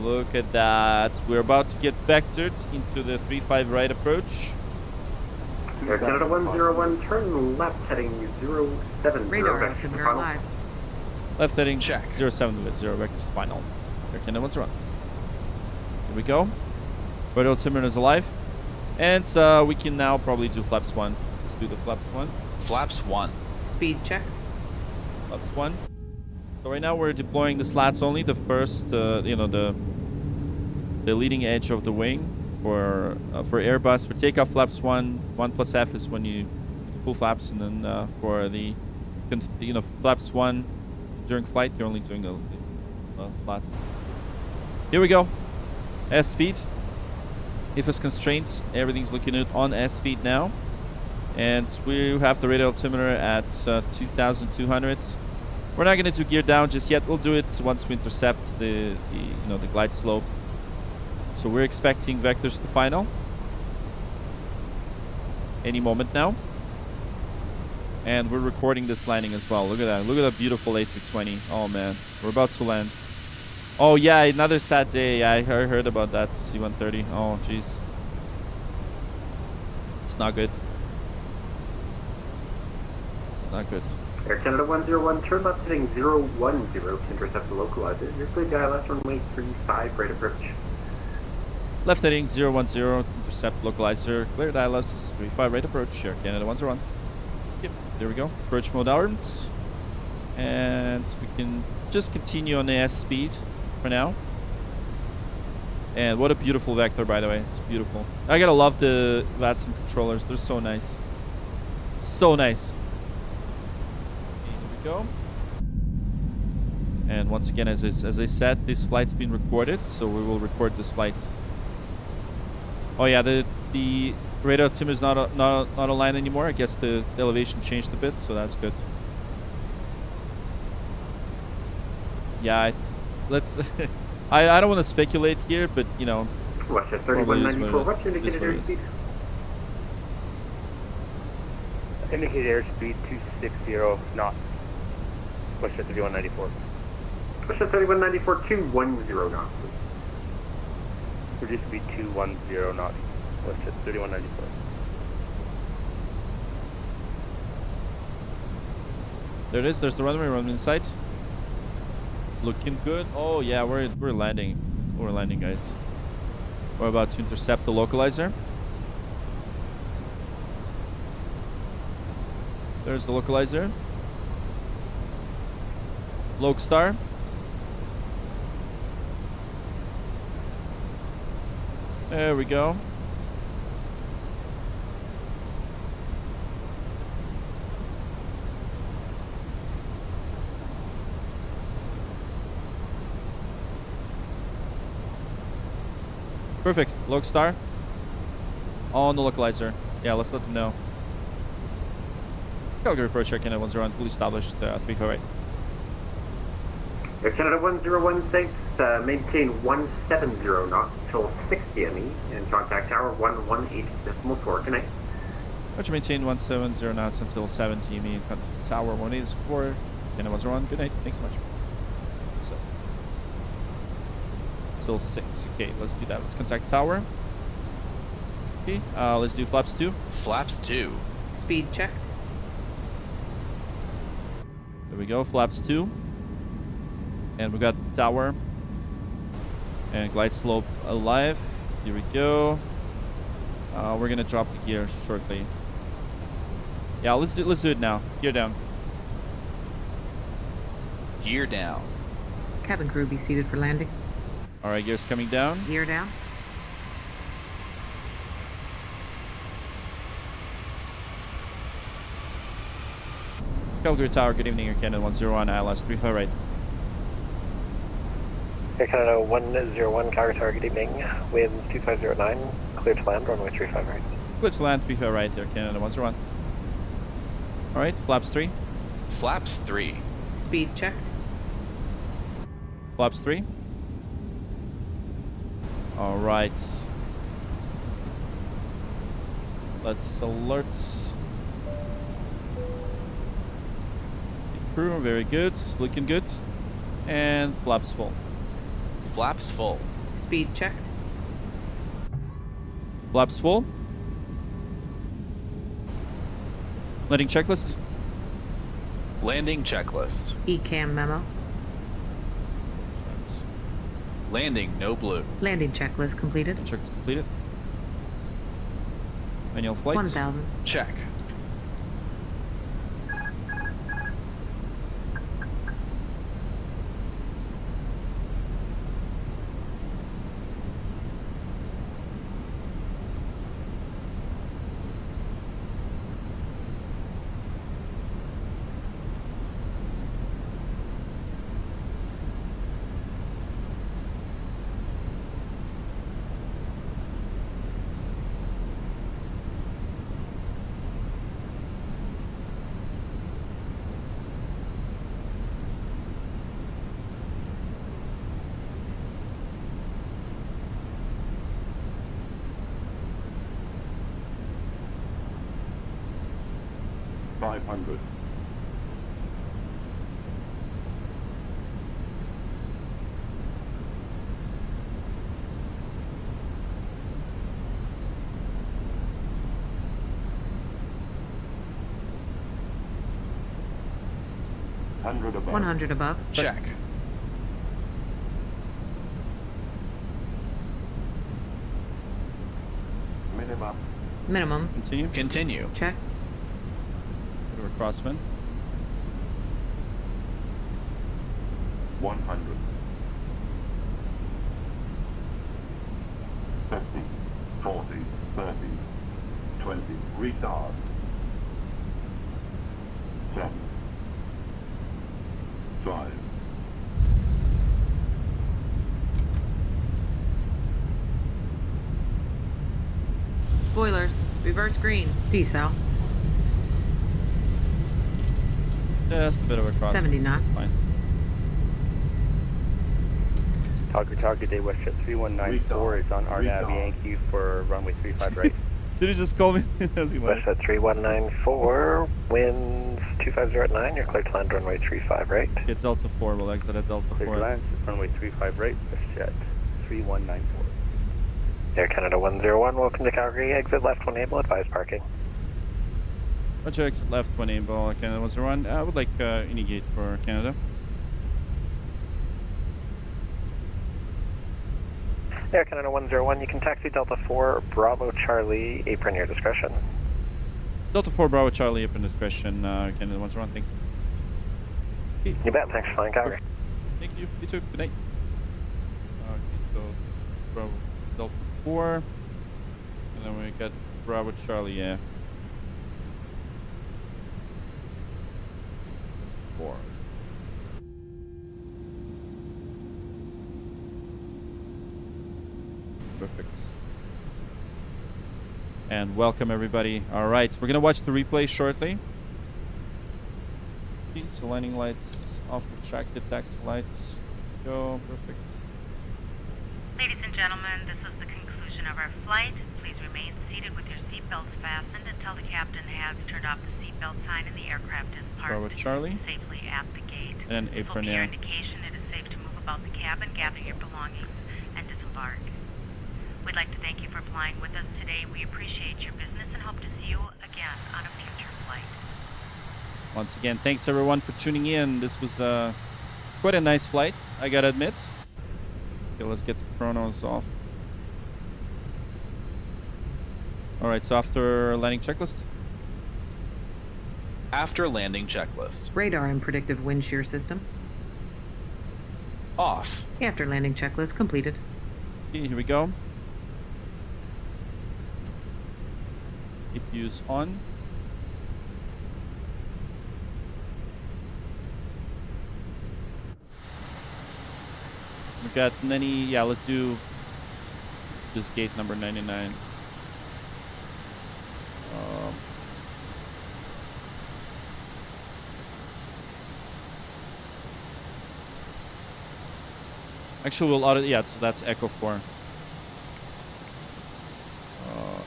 Look at that. We're about to get vectored into the 35 right approach. Air Canada 101, turn left heading 070. Radar altimeter live. Left heading check. 07 with 0 vectors final. Air Canada 101. Here we go. Radar altimeter is alive. And we can now probably do flaps 1. Let's do the flaps 1. Flaps 1. Speed check. Flaps 1. So right now we're deploying the slats only, the first, you know, the leading edge of the wing for Airbus. For takeoff, flaps 1 plus F is when you full flaps, and then for the flaps 1 during flight, you're only doing the flats. Here we go. S speed. If it's constrained, everything's looking good on S speed now, and we have the radar altimeter at 2,200. We're not going to do gear down just yet. We'll do it once we intercept the glide slope. So we're expecting vectors to final any moment now. And we're recording this landing as well. Look at that. Look at that beautiful A320. Oh, man. We're about to land. Oh, yeah. Another sad day. I heard about that C-130. Oh, jeez. It's not good. It's not good. Air Canada 101, turn left heading 010 to intercept the localizer. You're clear to ILS runway 35, right approach. Left heading 010, intercept localizer. Cleared ILS 35, right approach. Air Canada 101. Yep, there we go. Approach mode armed. And we can just continue on the S speed for now. And what a beautiful vector, by the way. It's beautiful. I gotta love the VATSIM controllers. They're so nice. So nice. Go. And once again, as I said, this flight's been recorded, so we will record this flight. Oh yeah, the radar altimeter is not aligned anymore. I guess the elevation changed a bit, so that's good. Yeah, let's. I don't want to speculate here, but you know. Watch at 3194. What's your indicated airspeed? Indicated airspeed 260 knots. Push at 3194. Push at 3194, 210 knots. Reduce speed 210 knots. Push at 3194. There it is. There's the runway. Runway in sight. Looking good. Oh yeah, we're landing. We're landing, guys. We're about to intercept the localizer. There's the localizer. Lokestar. There we go. Perfect. Lokestar. On the localizer. Yeah, let's let them know. Calgary approach Air Canada 101, fully established 358. Air Canada 1016, maintain 170 knots till 60 ME and contact tower 118.4. Good night. Roger, maintain 170 knots until 70 ME and contact tower 184. Canada 101. Good night. Thanks so much. So, till 6. Okay, let's do that. Let's contact tower. Okay, let's do flaps 2. Flaps 2. Speed checked. There we go. Flaps 2. And we got tower and glide slope alive. Here we go. We're gonna drop the gear shortly. Yeah, let's do it now. Gear down. Gear down. Cabin crew be seated for landing. All right, gear's coming down. Gear down. Calgary Tower, good evening. Air Canada 101, ILS 35 right. Air Canada 101, Calgary Tower, good evening. Wind 2509, clear to land, runway 35 right. Clear to land, 35 right, Air Canada 101. All right, flaps 3. Flaps 3. Speed checked. Flaps 3. All right. Let's alert the crew. Very good. Looking good. And flaps full. Flaps full. Speed checked. Flaps full. Landing checklist. Landing checklist. ECAM memo. Landing no blue. Landing checklist completed. Checklist completed. Manual flight. 1000. Check. 500. Above. 100 above. Check. Minimum. Minimums. Continue. Continue. Check. Bit of a crosswind. 100. 50, 40, 30, 20. Retard. 7. 5. Spoilers. Reverse green. Decel. Just a bit of a crosswind. 70 knots. That's fine. Target day WestJet 3194 is on Arlanda Yankee for runway 35 right. Did he just call me? WestJet 3194, winds 250 at 9, you're clear to land runway 35 right. Okay, Delta 4, we'll exit at Delta 4. Clear to land, runway 35 right, WestJet 3194. Air Canada 101, welcome to Calgary, exit left when able, advise parking. Roger, exit left when able, Canada 101. I would like any gate for Canada. Air Canada 101, you can taxi Delta 4, Bravo Charlie, apron your discretion. Delta 4, Bravo Charlie, apron discretion, Canada 101, thanks. Okay. You bet, thanks for flying Calgary. Thank you, you too, good night. Okay, so Bravo Delta 4, and then we got Bravo Charlie, yeah. That's 4. Perfect. And welcome everybody. Alright, we're gonna watch the replay shortly. Okay, so landing lights off, retracted taxi lights. Go, perfect. Ladies and gentlemen, this is the conclusion of our flight. Please remain seated with your seatbelts fastened until the captain has turned off the seatbelt sign and the aircraft is Bravo parked Charlie. safely at the gate. And This will apron, be your yeah. indication it is safe to move about the cabin, gather your belongings, and disembark. We'd like to thank you for flying with us today. We appreciate your business and hope to see you again on a future flight. Once again, thanks everyone for tuning in. This was quite a nice flight, I gotta admit. Okay, let's get the chronos off. Alright, so after landing checklist? After landing checklist. Radar and predictive wind shear system. Off. After landing checklist completed. Okay, here we go. APU's on. We've got many, yeah, let's do this gate number 99. Actually, we'll audit, yeah, so that's Echo 4.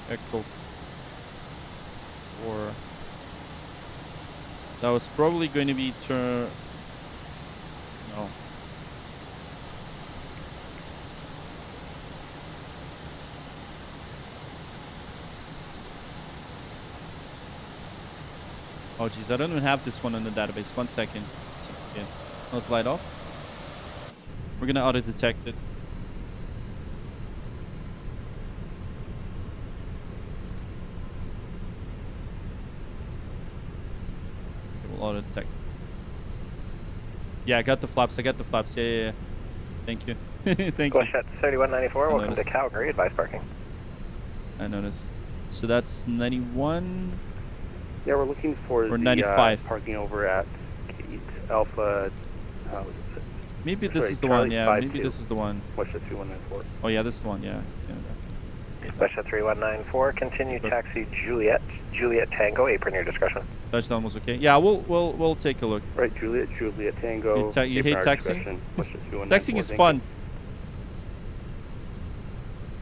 Echo 4. Now it's probably going to be turn. No. Oh geez, I don't even have this one in the database. 1 second. Okay. No slide off. We're gonna auto detect it. Auto detect. Yeah, I got the flaps. Yeah. Thank you. Thank you. WestJet 3194, welcome to Calgary, advise parking. I noticed. So that's 91. Yeah, we're looking for or the 95. Parking over at Gate Alpha. Maybe this is the one. Yeah, maybe this is the one. WestJet 3194. Oh yeah, this is the one. Yeah. Canada. WestJet 3194, continue taxi Juliet Tango, apron your discretion. Touchdown was okay. Yeah, we'll take a look. Right, Juliet Tango. You hate taxiing? Taxiing is fun.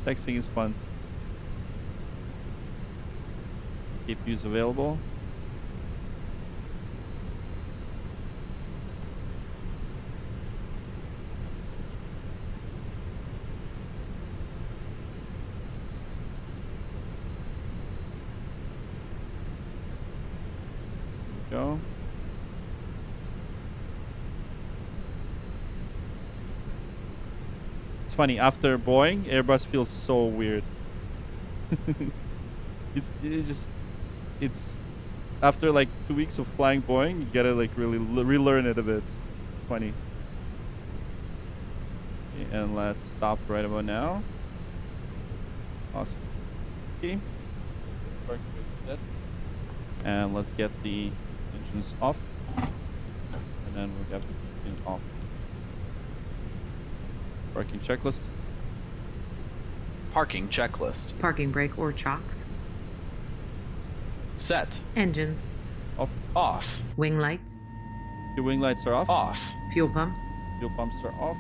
Taxiing is fun. APU's available. Go. It's funny, after Boeing, Airbus feels so weird. it's after like 2 weeks of flying Boeing, you gotta like really relearn it a bit. It's funny. Okay, and let's stop right about now. Awesome. Okay. And let's get the engines off. And then we have the engine off. Parking checklist. Parking checklist. Parking brake or chocks. Set. Engines. Off. Off. Wing lights. Your wing lights are off. Off. Fuel pumps. Fuel pumps are off.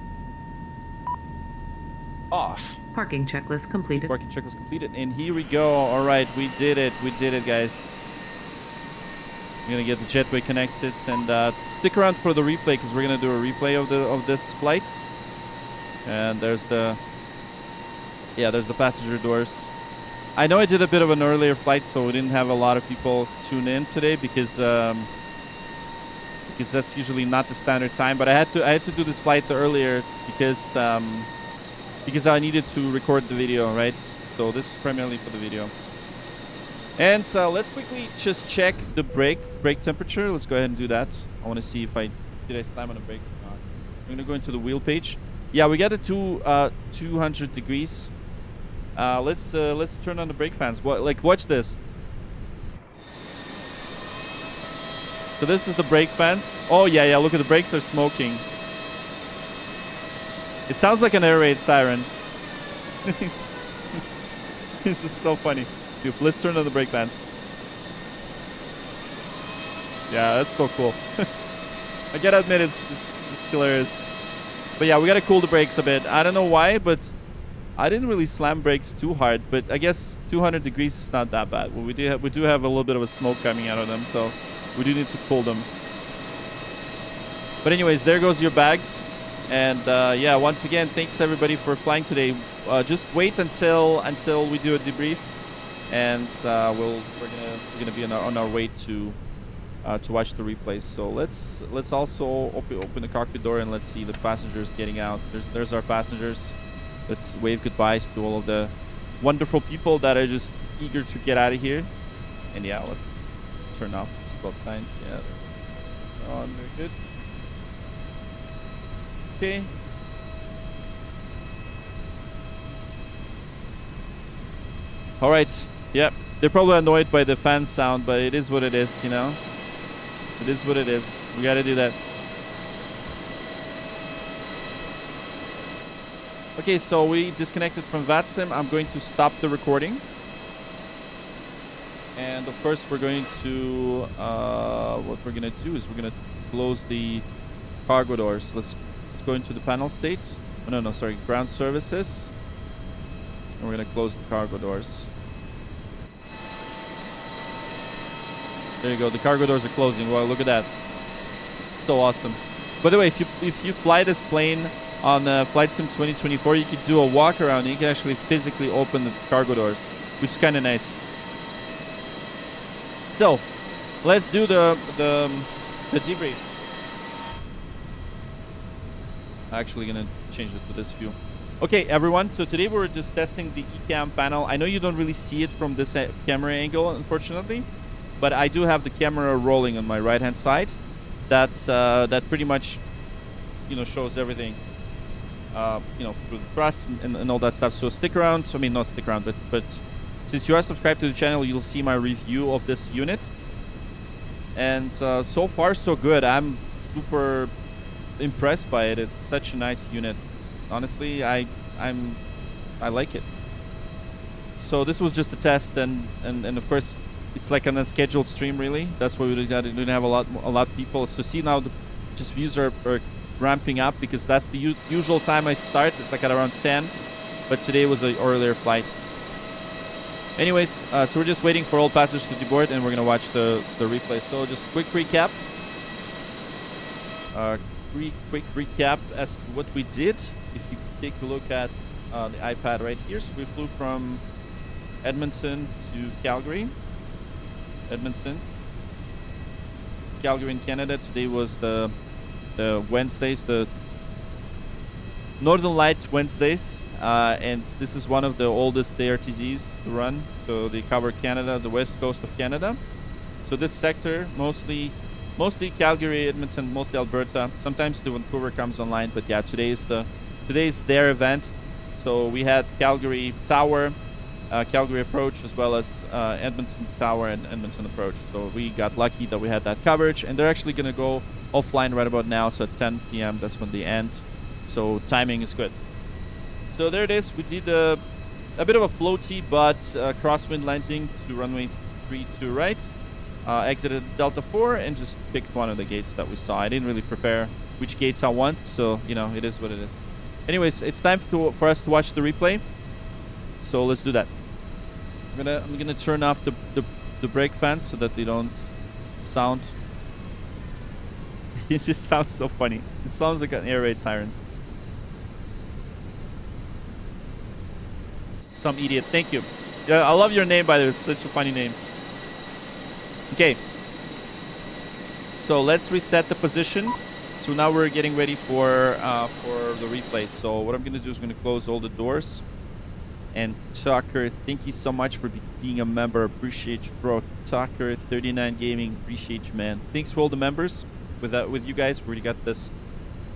Off. Parking checklist completed. Parking checklist completed. And here we go. All right, we did it. We did it, guys. We're gonna get the jetway connected, and stick around for the replay because we're gonna do a replay of this flight. And there's the passenger doors. I know I did a bit of an earlier flight, so we didn't have a lot of people tune in today because that's usually not the standard time. But I had to do this flight earlier because I needed to record the video, right? So this is primarily for the video. And let's quickly just check the brake temperature. Let's go ahead and do that. I want to see if did I slam on the brakes or not. I'm gonna go into the wheel page. Yeah, we got it to 200 degrees. Let's turn on the brake fans. Watch this. So this is the brake fans. Oh yeah, look at the brakes are smoking. It sounds like an air raid siren. This is so funny. Dude, let's turn on the brake fans. Yeah, that's so cool. I gotta admit, it's hilarious. But yeah, we gotta cool the brakes a bit. I don't know why, but I didn't really slam brakes too hard. But I guess 200 degrees is not that bad. Well, we do have a little bit of a smoke coming out of them, so we do need to cool them. But anyways, there goes your bags. And yeah, once again, thanks everybody for flying today. Just wait until we do a debrief, and we're gonna be on our way to watch the replays. So let's also open the cockpit door and let's see the passengers getting out. There's our passengers. Let's wave goodbyes to all of the wonderful people that are just eager to get out of here. And yeah, let's turn off the seatbelt signs. Yeah, it's on. Very good. Okay. All right. Yep. They're probably annoyed by the fan sound, but it is what it is, you know. It is what it is. We got to do that. Okay, so we disconnected from VATSIM. I'm going to stop the recording. And of course, we're going to, what we're going to do is we're going to close the cargo doors. Let's go into the panel state. Oh, no, sorry, ground services. And we're going to close the cargo doors. There you go. The cargo doors are closing. Wow, look at that. So awesome. By the way, if you fly this plane on Flight Sim 2024, you could do a walk around and you can actually physically open the cargo doors, which is kind of nice. So, let's do the debrief. Actually gonna change it to this view. Okay, everyone, so today we're just testing the eCam panel. I know you don't really see it from this camera angle, unfortunately, but I do have the camera rolling on my right hand side. That pretty much, you know, shows everything, you know, through the thrust and all that stuff. So stick around. I mean, not stick around, but since you are subscribed to the channel, you'll see my review of this unit. And so far so good. I'm super impressed by it. It's such a nice unit. Honestly, I like it. So this was just a test, and of course it's like an unscheduled stream, really. That's why we didn't have a lot of people. So see now, just views are ramping up because that's the usual time I start. It's like at around 10, but today was an earlier flight. Anyways, so we're just waiting for all passengers to deboard, and we're gonna watch the replay. So just quick recap. Quick recap as to what we did. If you take a look at the iPad right here, so we flew from Edmonton to Calgary. Edmonton. Calgary in Canada. Today was the Wednesdays, the Northern Light Wednesdays, and this is one of the oldest ARTZs to run. So they cover Canada, the west coast of Canada. So this sector, mostly Calgary, Edmonton, mostly Alberta. Sometimes the Vancouver comes online, but yeah, today's their event. So we had Calgary Tower, Calgary Approach, as well as Edmonton Tower and Edmonton Approach. So we got lucky that we had that coverage, and they're actually going to go offline right about now. So at 10 p.m. that's when they end. So timing is good. So there it is. We did a bit of a floaty, but crosswind landing to runway 32 right. Exited Delta 4 and just picked one of the gates that we saw. I didn't really prepare which gates I want, so you know, it is what it is. Anyways, it's time for us to watch the replay. So let's do that. I'm gonna turn off the brake fans so that they don't sound. It just sounds so funny. It sounds like an air raid siren. Some idiot. Thank you. Yeah, I love your name, by the way. It's such a funny name. Okay. So let's reset the position. So now we're getting ready for the replay. So what I'm gonna do is I'm gonna close all the doors. And Tucker, thank you so much for being a member. Appreciate you, bro. Tucker 39 Gaming, appreciate you, man. Thanks for all the members. With you guys, we already got this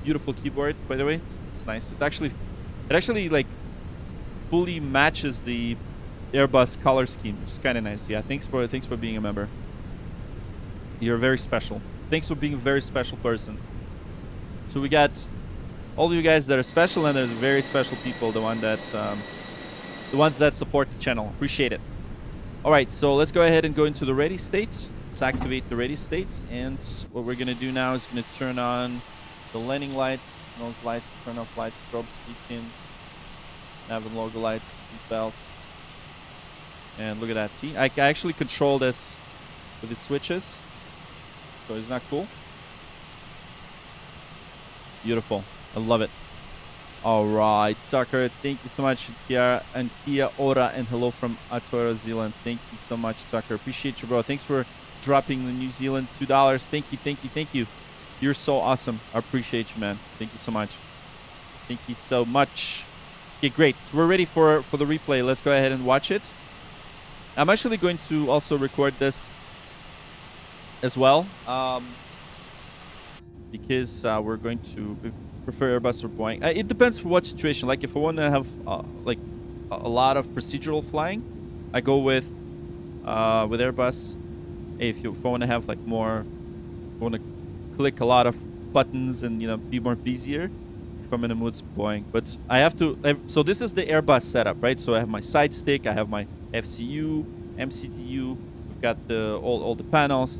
beautiful keyboard. By the way, it's nice. It actually like fully matches the Airbus color scheme, which is kind of nice. Yeah, thanks for being a member. You're very special. Thanks for being a very special person. So we got all of you guys that are special, and there's very special people, the ones that support the channel. Appreciate it. All right, so let's go ahead and go into the ready state. Let's activate the ready state, and what we're gonna do now is gonna turn on the landing lights, nose lights, turn off lights, strobe speaking, nav and logo lights, seat belts, and look at that. See, I actually control this with the switches, so isn't that cool? Beautiful. I love it. All right, Tucker, thank you so much. Kia Ora, and hello from Aotearoa, Zealand. Thank you so much, Tucker. Appreciate you, bro. Thanks for dropping the New Zealand $2. Thank you. You're so awesome. I appreciate you, man. Thank you so much. Thank you so much. Okay, great. So we're ready for the replay. Let's go ahead and watch it. I'm actually going to also record this as well, because we're going to prefer Airbus or Boeing. It depends for what situation. Like if I want to have like a lot of procedural flying, I go with Airbus. If I want to have like more, if I want to click a lot of buttons and be more busier, if I'm in a mood, it's Boeing. But I have to. So this is the Airbus setup, right? So I have my side stick, I have my FCU, MCTU. We've got all the panels,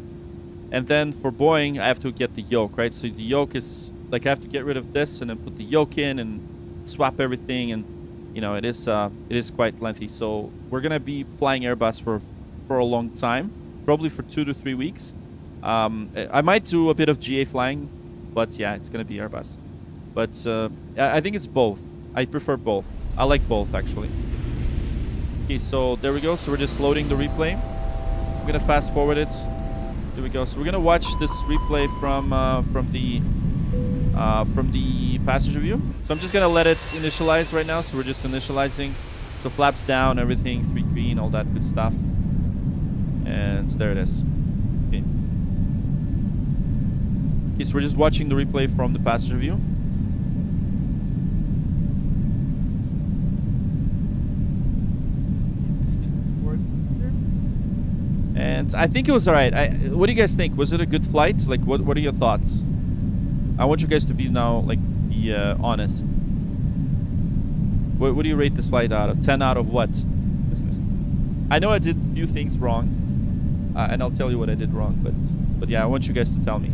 and then for Boeing, I have to get the yoke, right? So the yoke is like I have to get rid of this and then put the yoke in and swap everything, and it is quite lengthy. So we're gonna be flying Airbus for a long time, probably for 2 to 3 weeks. I might do a bit of GA flying, but yeah, it's gonna be Airbus. But I think it's both. I prefer both. I like both actually. Okay, so there we go. So we're just loading the replay. I'm gonna fast forward it. There we go. So we're gonna watch this replay from the passenger view. So I'm just gonna let it initialize right now. So we're just initializing. So flaps down, everything, 3 green, all that good stuff. And there it is. Okay. Okay, so we're just watching the replay from the passenger view. And I think it was all right. What do you guys think? Was it a good flight? Like, what are your thoughts? I want you guys to be honest. What do you rate this flight out of? 10 out of what? I know I did a few things wrong, and I'll tell you what I did wrong. But yeah, I want you guys to tell me.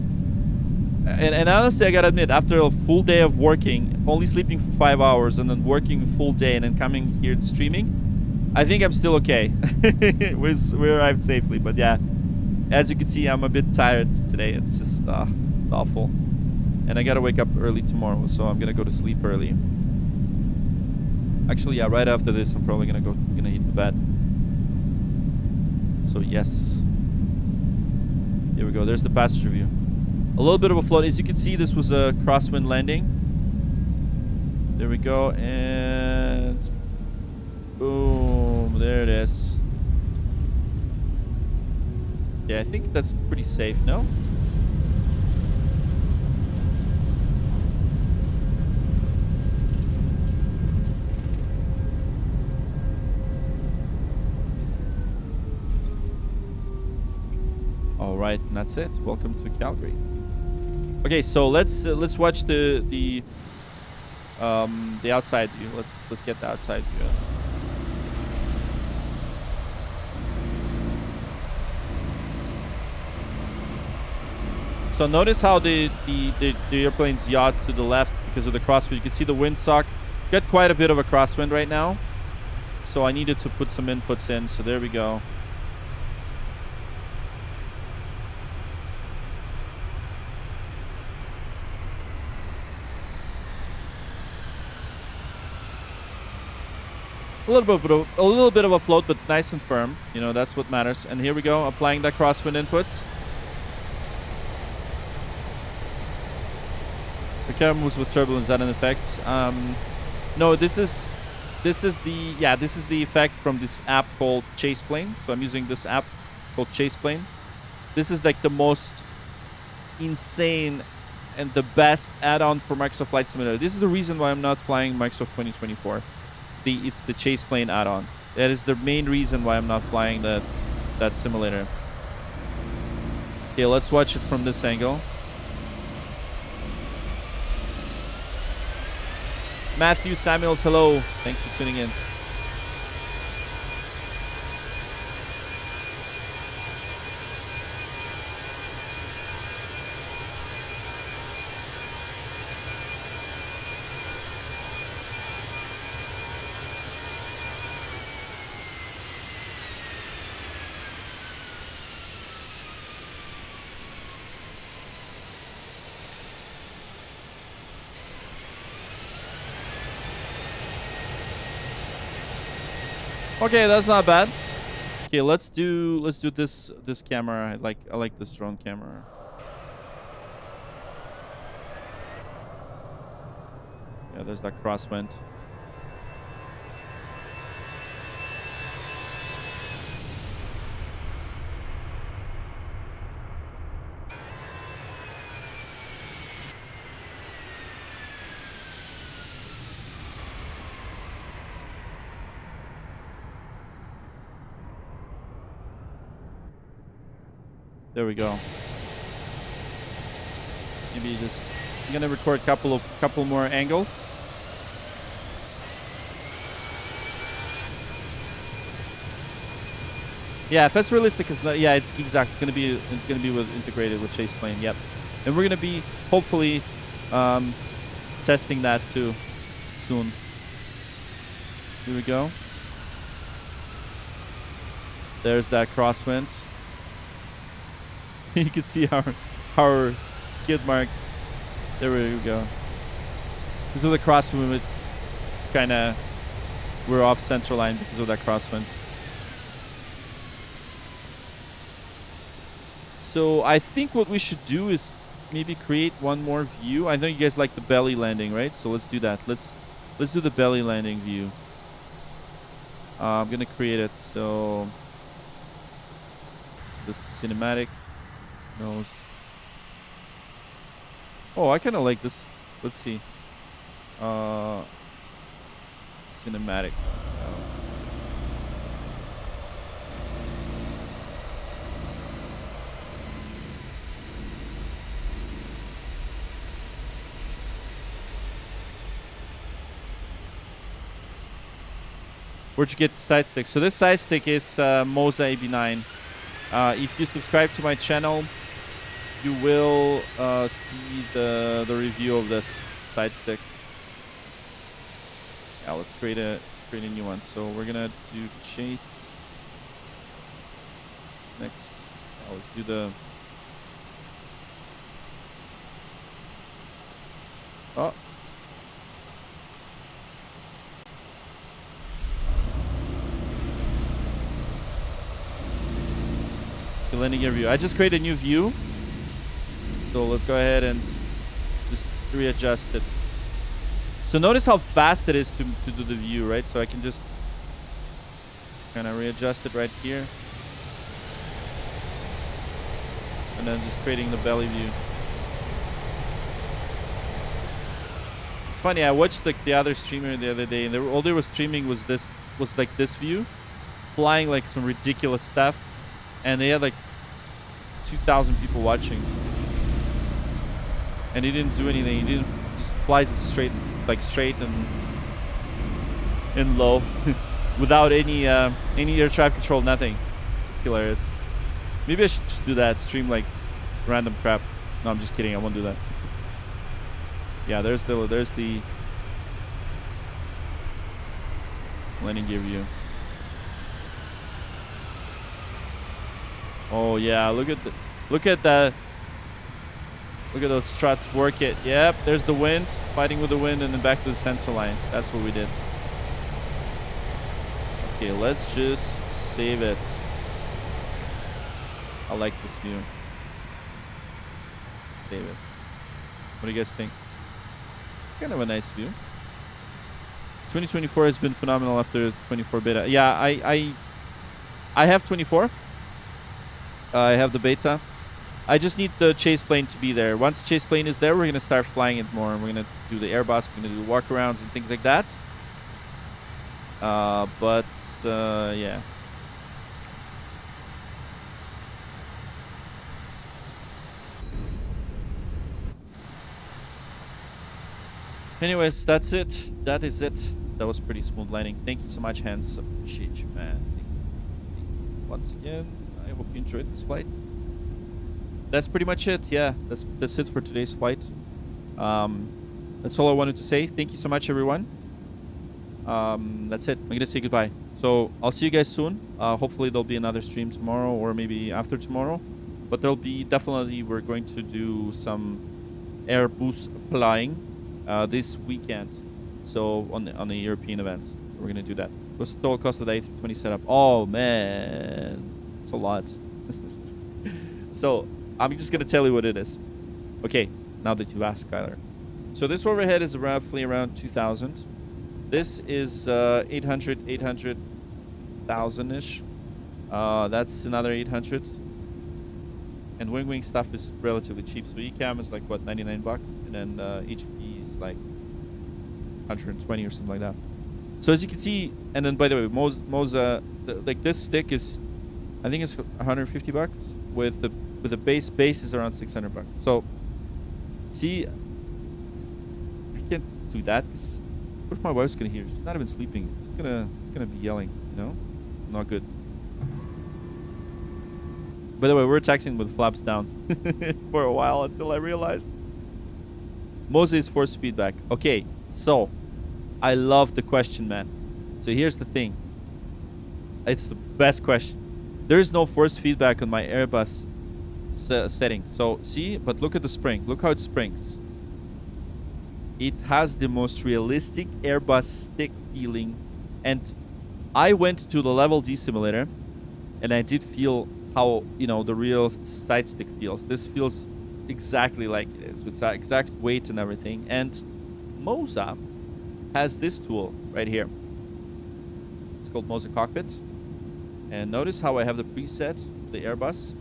And honestly, I gotta admit, after a full day of working, only sleeping for 5 hours, and then working full day, and then coming here and streaming, I think I'm still okay. We arrived safely, but yeah, as you can see, I'm a bit tired today. It's just it's awful, and I gotta wake up early tomorrow, so I'm gonna go to sleep early. Actually, yeah, right after this, I'm probably gonna hit the bed. So yes. Here we go. There's the passenger view. A little bit of a float. As you can see, this was a crosswind landing. There we go. And boom. There it is. Yeah, I think that's pretty safe, no? All right, and that's it. Welcome to Calgary. Okay, so let's watch the outside view. Let's get the outside view. So notice how the airplane's yaw to the left because of the crosswind. You can see the windsock. Got quite a bit of a crosswind right now. So I needed to put some inputs in. So there we go. A little bit of a float, but nice and firm. You know, that's what matters. And here we go, applying that crosswind inputs. The camera moves with turbulence. Is that an effect? No, this is the effect from this app called Chase Plane. So I'm using this app called Chase Plane. This is like the most insane and the best add-on for Microsoft Flight Simulator. This is the reason why I'm not flying Microsoft 2024. It's the Chase Plane add-on. That is the main reason why I'm not flying that simulator. Okay, let's watch it from this angle. Matthew Samuels, hello. Thanks for tuning in. Okay, that's not bad. Okay, let's do this camera. I like this drone camera. Yeah, there's that crosswind. There we go. Maybe just I'm gonna record a couple more angles. Yeah, if that's realistic, it's not. Yeah, it's exact. It's gonna be integrated with Chase Plane. Yep, and we're gonna be hopefully testing that too soon. Here we go. There's that crosswind. You can see our skid marks. There we go. This is where the crosswind kind of we're off center line because of that crosswind. So I think what we should do is maybe create one more view. I know you guys like the belly landing, right? So let's do that. Let's do the belly landing view. I'm gonna create it. So this is cinematic. Nose. Oh, I kind of like this. Let's see. Cinematic. Where'd you get the side stick? So this side stick is Moza AB9. If you subscribe to my channel, you will see the review of this side stick. Yeah, let's create a new one. So we're gonna do Chase next. Let's do the. Oh. The landing gear view. I just created a new view. So let's go ahead and just readjust it. So notice how fast it is to do the view, right? So I can just kind of readjust it right here. And then just creating the belly view. It's funny, I watched like the other streamer the other day, and all they were streaming was like this view, flying like some ridiculous stuff, and they had like 2,000 people watching, and he didn't do anything. He didn't flies it straight and low, without any air traffic control, nothing. It's hilarious. Maybe I should just do that. Stream like random crap. No, I'm just kidding. I won't do that. Yeah, there's the landing gear view. Oh yeah, look at those struts work it. Yep, there's the wind, fighting with the wind, and then back to the center line. That's what we did. Okay, let's just save it. I like this view. Save it. What do you guys think? It's kind of a nice view. 2024 has been phenomenal after 24 beta. Yeah, I have 24. I have the beta. I just need the chase plane to be there. Once the chase plane is there, we're going to start flying it more. We're going to do the Airbus. We're going to do walkarounds and things like that. Yeah. Anyways, that's it. That is it. That was pretty smooth landing. Thank you so much, Hans. Appreciate you, man. Once again, I hope you enjoyed this flight. That's pretty much it. Yeah, that's it for today's flight. That's all I wanted to say. Thank you so much, everyone. That's it. I'm gonna say goodbye. So I'll see you guys soon. Hopefully there'll be another stream tomorrow or maybe after tomorrow. But there'll be definitely, we're going to do some Airbus flying this weekend. So on the European events, so we're gonna do that. What's the total cost of the A320 setup? Oh man, it's a lot. So I'm just gonna tell you what it is. Okay, now that you've asked, Skylar. So this overhead is roughly around 2,000. This is 800,000-ish. That's another 800. And Winwing stuff is relatively cheap. So ECAM is like what, 99 bucks, and then HPE is like 120 or something like that. So as you can see, and then by the way, Moza, like this stick is, I think it's 150 bucks with the base is around 600 bucks. So see, I can't do that. What if my wife's gonna hear? She's not even sleeping. It's gonna be yelling. You know, not good. By the way, we're taxiing with flaps down for a while until I realized Moza is force feedback. Okay, so I love the question, man. So here's the thing. It's the best question. There is no force feedback on my Airbus setting. So see, but look at the spring. Look how it springs. It has the most realistic Airbus stick feeling. And I went to the level D simulator and I did feel how, you know, the real side stick feels. This feels exactly like it is with that exact weight and everything. And Moza has this tool right here. It's called Moza Cockpit. And notice how I have the preset, the Airbus.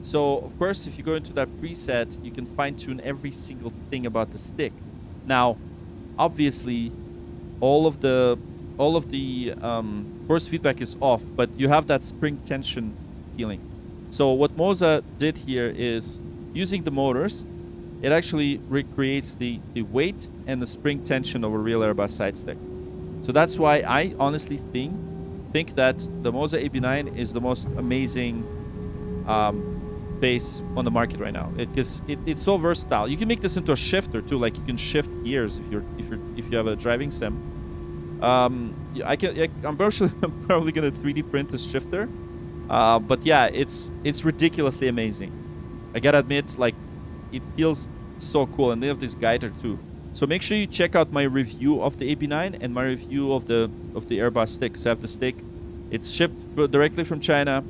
So, of course, if you go into that preset, you can fine-tune every single thing about the stick. Now, obviously, all of the force feedback is off, but you have that spring tension feeling. So what Moza did here is, using the motors, it actually recreates the weight and the spring tension of a real Airbus side stick. So that's why I honestly think that the Moza AB9 is the most amazing base on the market right now. Because it's so versatile. You can make this into a shifter too. Like you can shift gears if you have a driving sim. I'm probably gonna 3D print a shifter. But yeah, it's ridiculously amazing. I gotta admit, like, it feels so cool, and they have this guider too. So make sure you check out my review of the AB9 and my review of the Airbus stick. So I have the stick. It's shipped directly from China.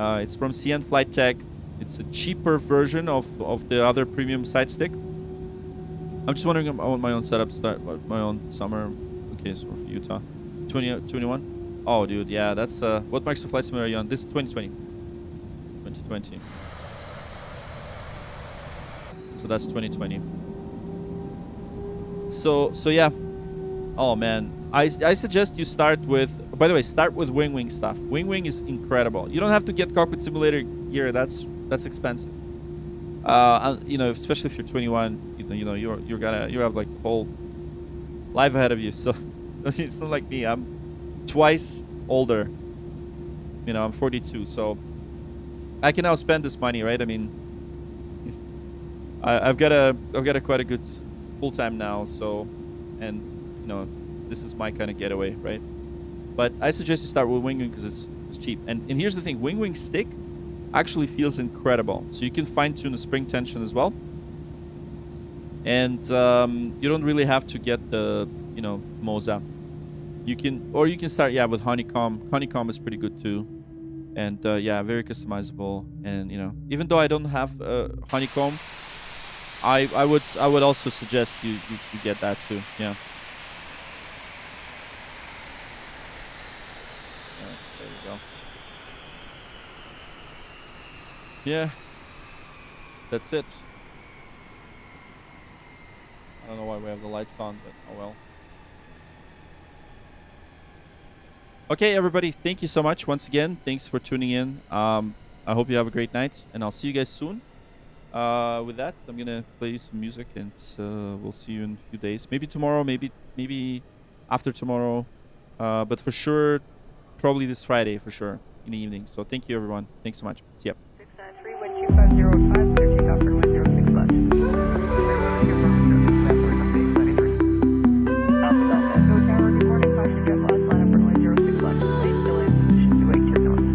It's from CN Flight Tech. It's a cheaper version of the other premium side stick. I'm just wondering, I want my own setup to start, my own summer. Okay, so for Utah. 2021? Oh, dude, yeah, that's, what Microsoft Flight Simulator are you on? This is 2020. 2020. So that's 2020. So yeah. Oh, man. I suggest you start with, by the way, start with Winwing stuff. Winwing is incredible. You don't have to get Cockpit Simulator gear. That's expensive. You know, especially if you're 21, you know, you have like the whole life ahead of you. So it's not like me. I'm twice older. You know, I'm 42, so I can now spend this money, right? I mean, I've got a quite a good full time now, so, and you know, this is my kind of getaway, right? But I suggest you start with Winwing because it's cheap. And here's the thing, Winwing stick actually feels incredible. So you can fine tune the spring tension as well. And you don't really have to get the, you know, Moza. You can start, yeah, with Honeycomb. Honeycomb is pretty good too. And yeah, very customizable. And you know, even though I don't have Honeycomb, I would also suggest you get that too. Yeah. There you go. Yeah. That's it. I don't know why we have the lights on, but oh well. Okay, everybody, thank you so much once again. Thanks for tuning in. I hope you have a great night, and I'll see you guys soon. With that, I'm gonna play you some music, and we'll see you in a few days. Maybe tomorrow, maybe after tomorrow, but for sure, probably this Friday for sure in the evening. So thank you, everyone. Thanks so much. See ya. 693, wind 2505, clear takeoff for runway 06 left. Alpha Delta, Echo Tower, good morning. Caution jet loss, line up runway 06 left. Lane delay position 282 knots.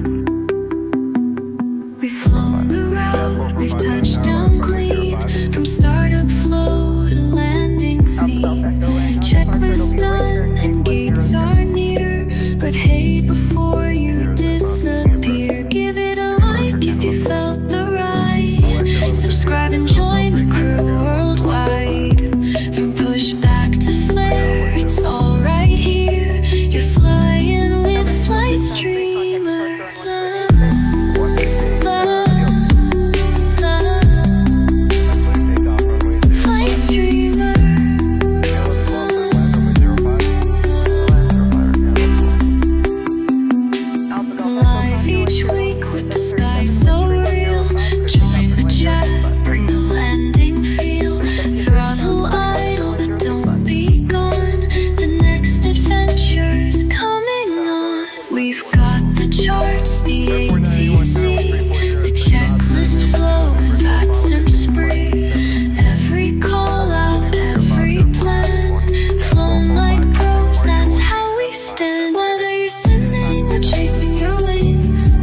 We've flown the route, we've touched down clean, from startup flow to landing scene. Checklist done and gates are near, but hey, before you disappear, give it a like if you felt the ride. Subscribe and join the crew worldwide. From pushback to flare, it's all right here. You're flying with Flight Streamer. Flight Streamer. Live each week with the sky so real. Join the chat, bring the landing feel. Throttle idle, but don't be gone. The next adventure's coming on. We've got the charts, the ATC, the checklist flow, and VATSIM spree. Every call out, every plan, flown like pros, that's how we stand. Whether you're sending or chasing your wings,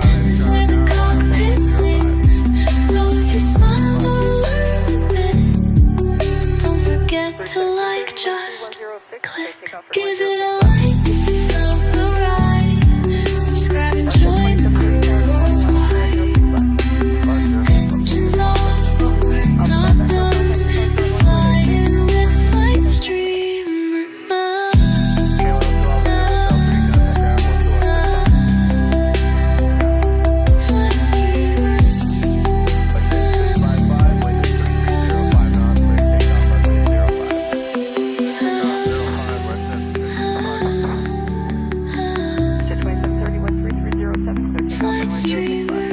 this is where the cockpit sings. So if you smiled or learned a bit, don't forget to like, just click. Give it a like if you felt the ride. Subscribe and join the crew worldwide. Engines off, but we're not done. We're flying with Flight Streamer. Flight Streamer. Flight Streamer.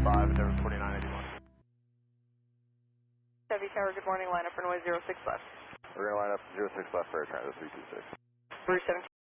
05, Endeavor 4981. Chevy Tower, good morning. Line up runway 06 left. We're going to line up 06 left for air transit 326. Route 17.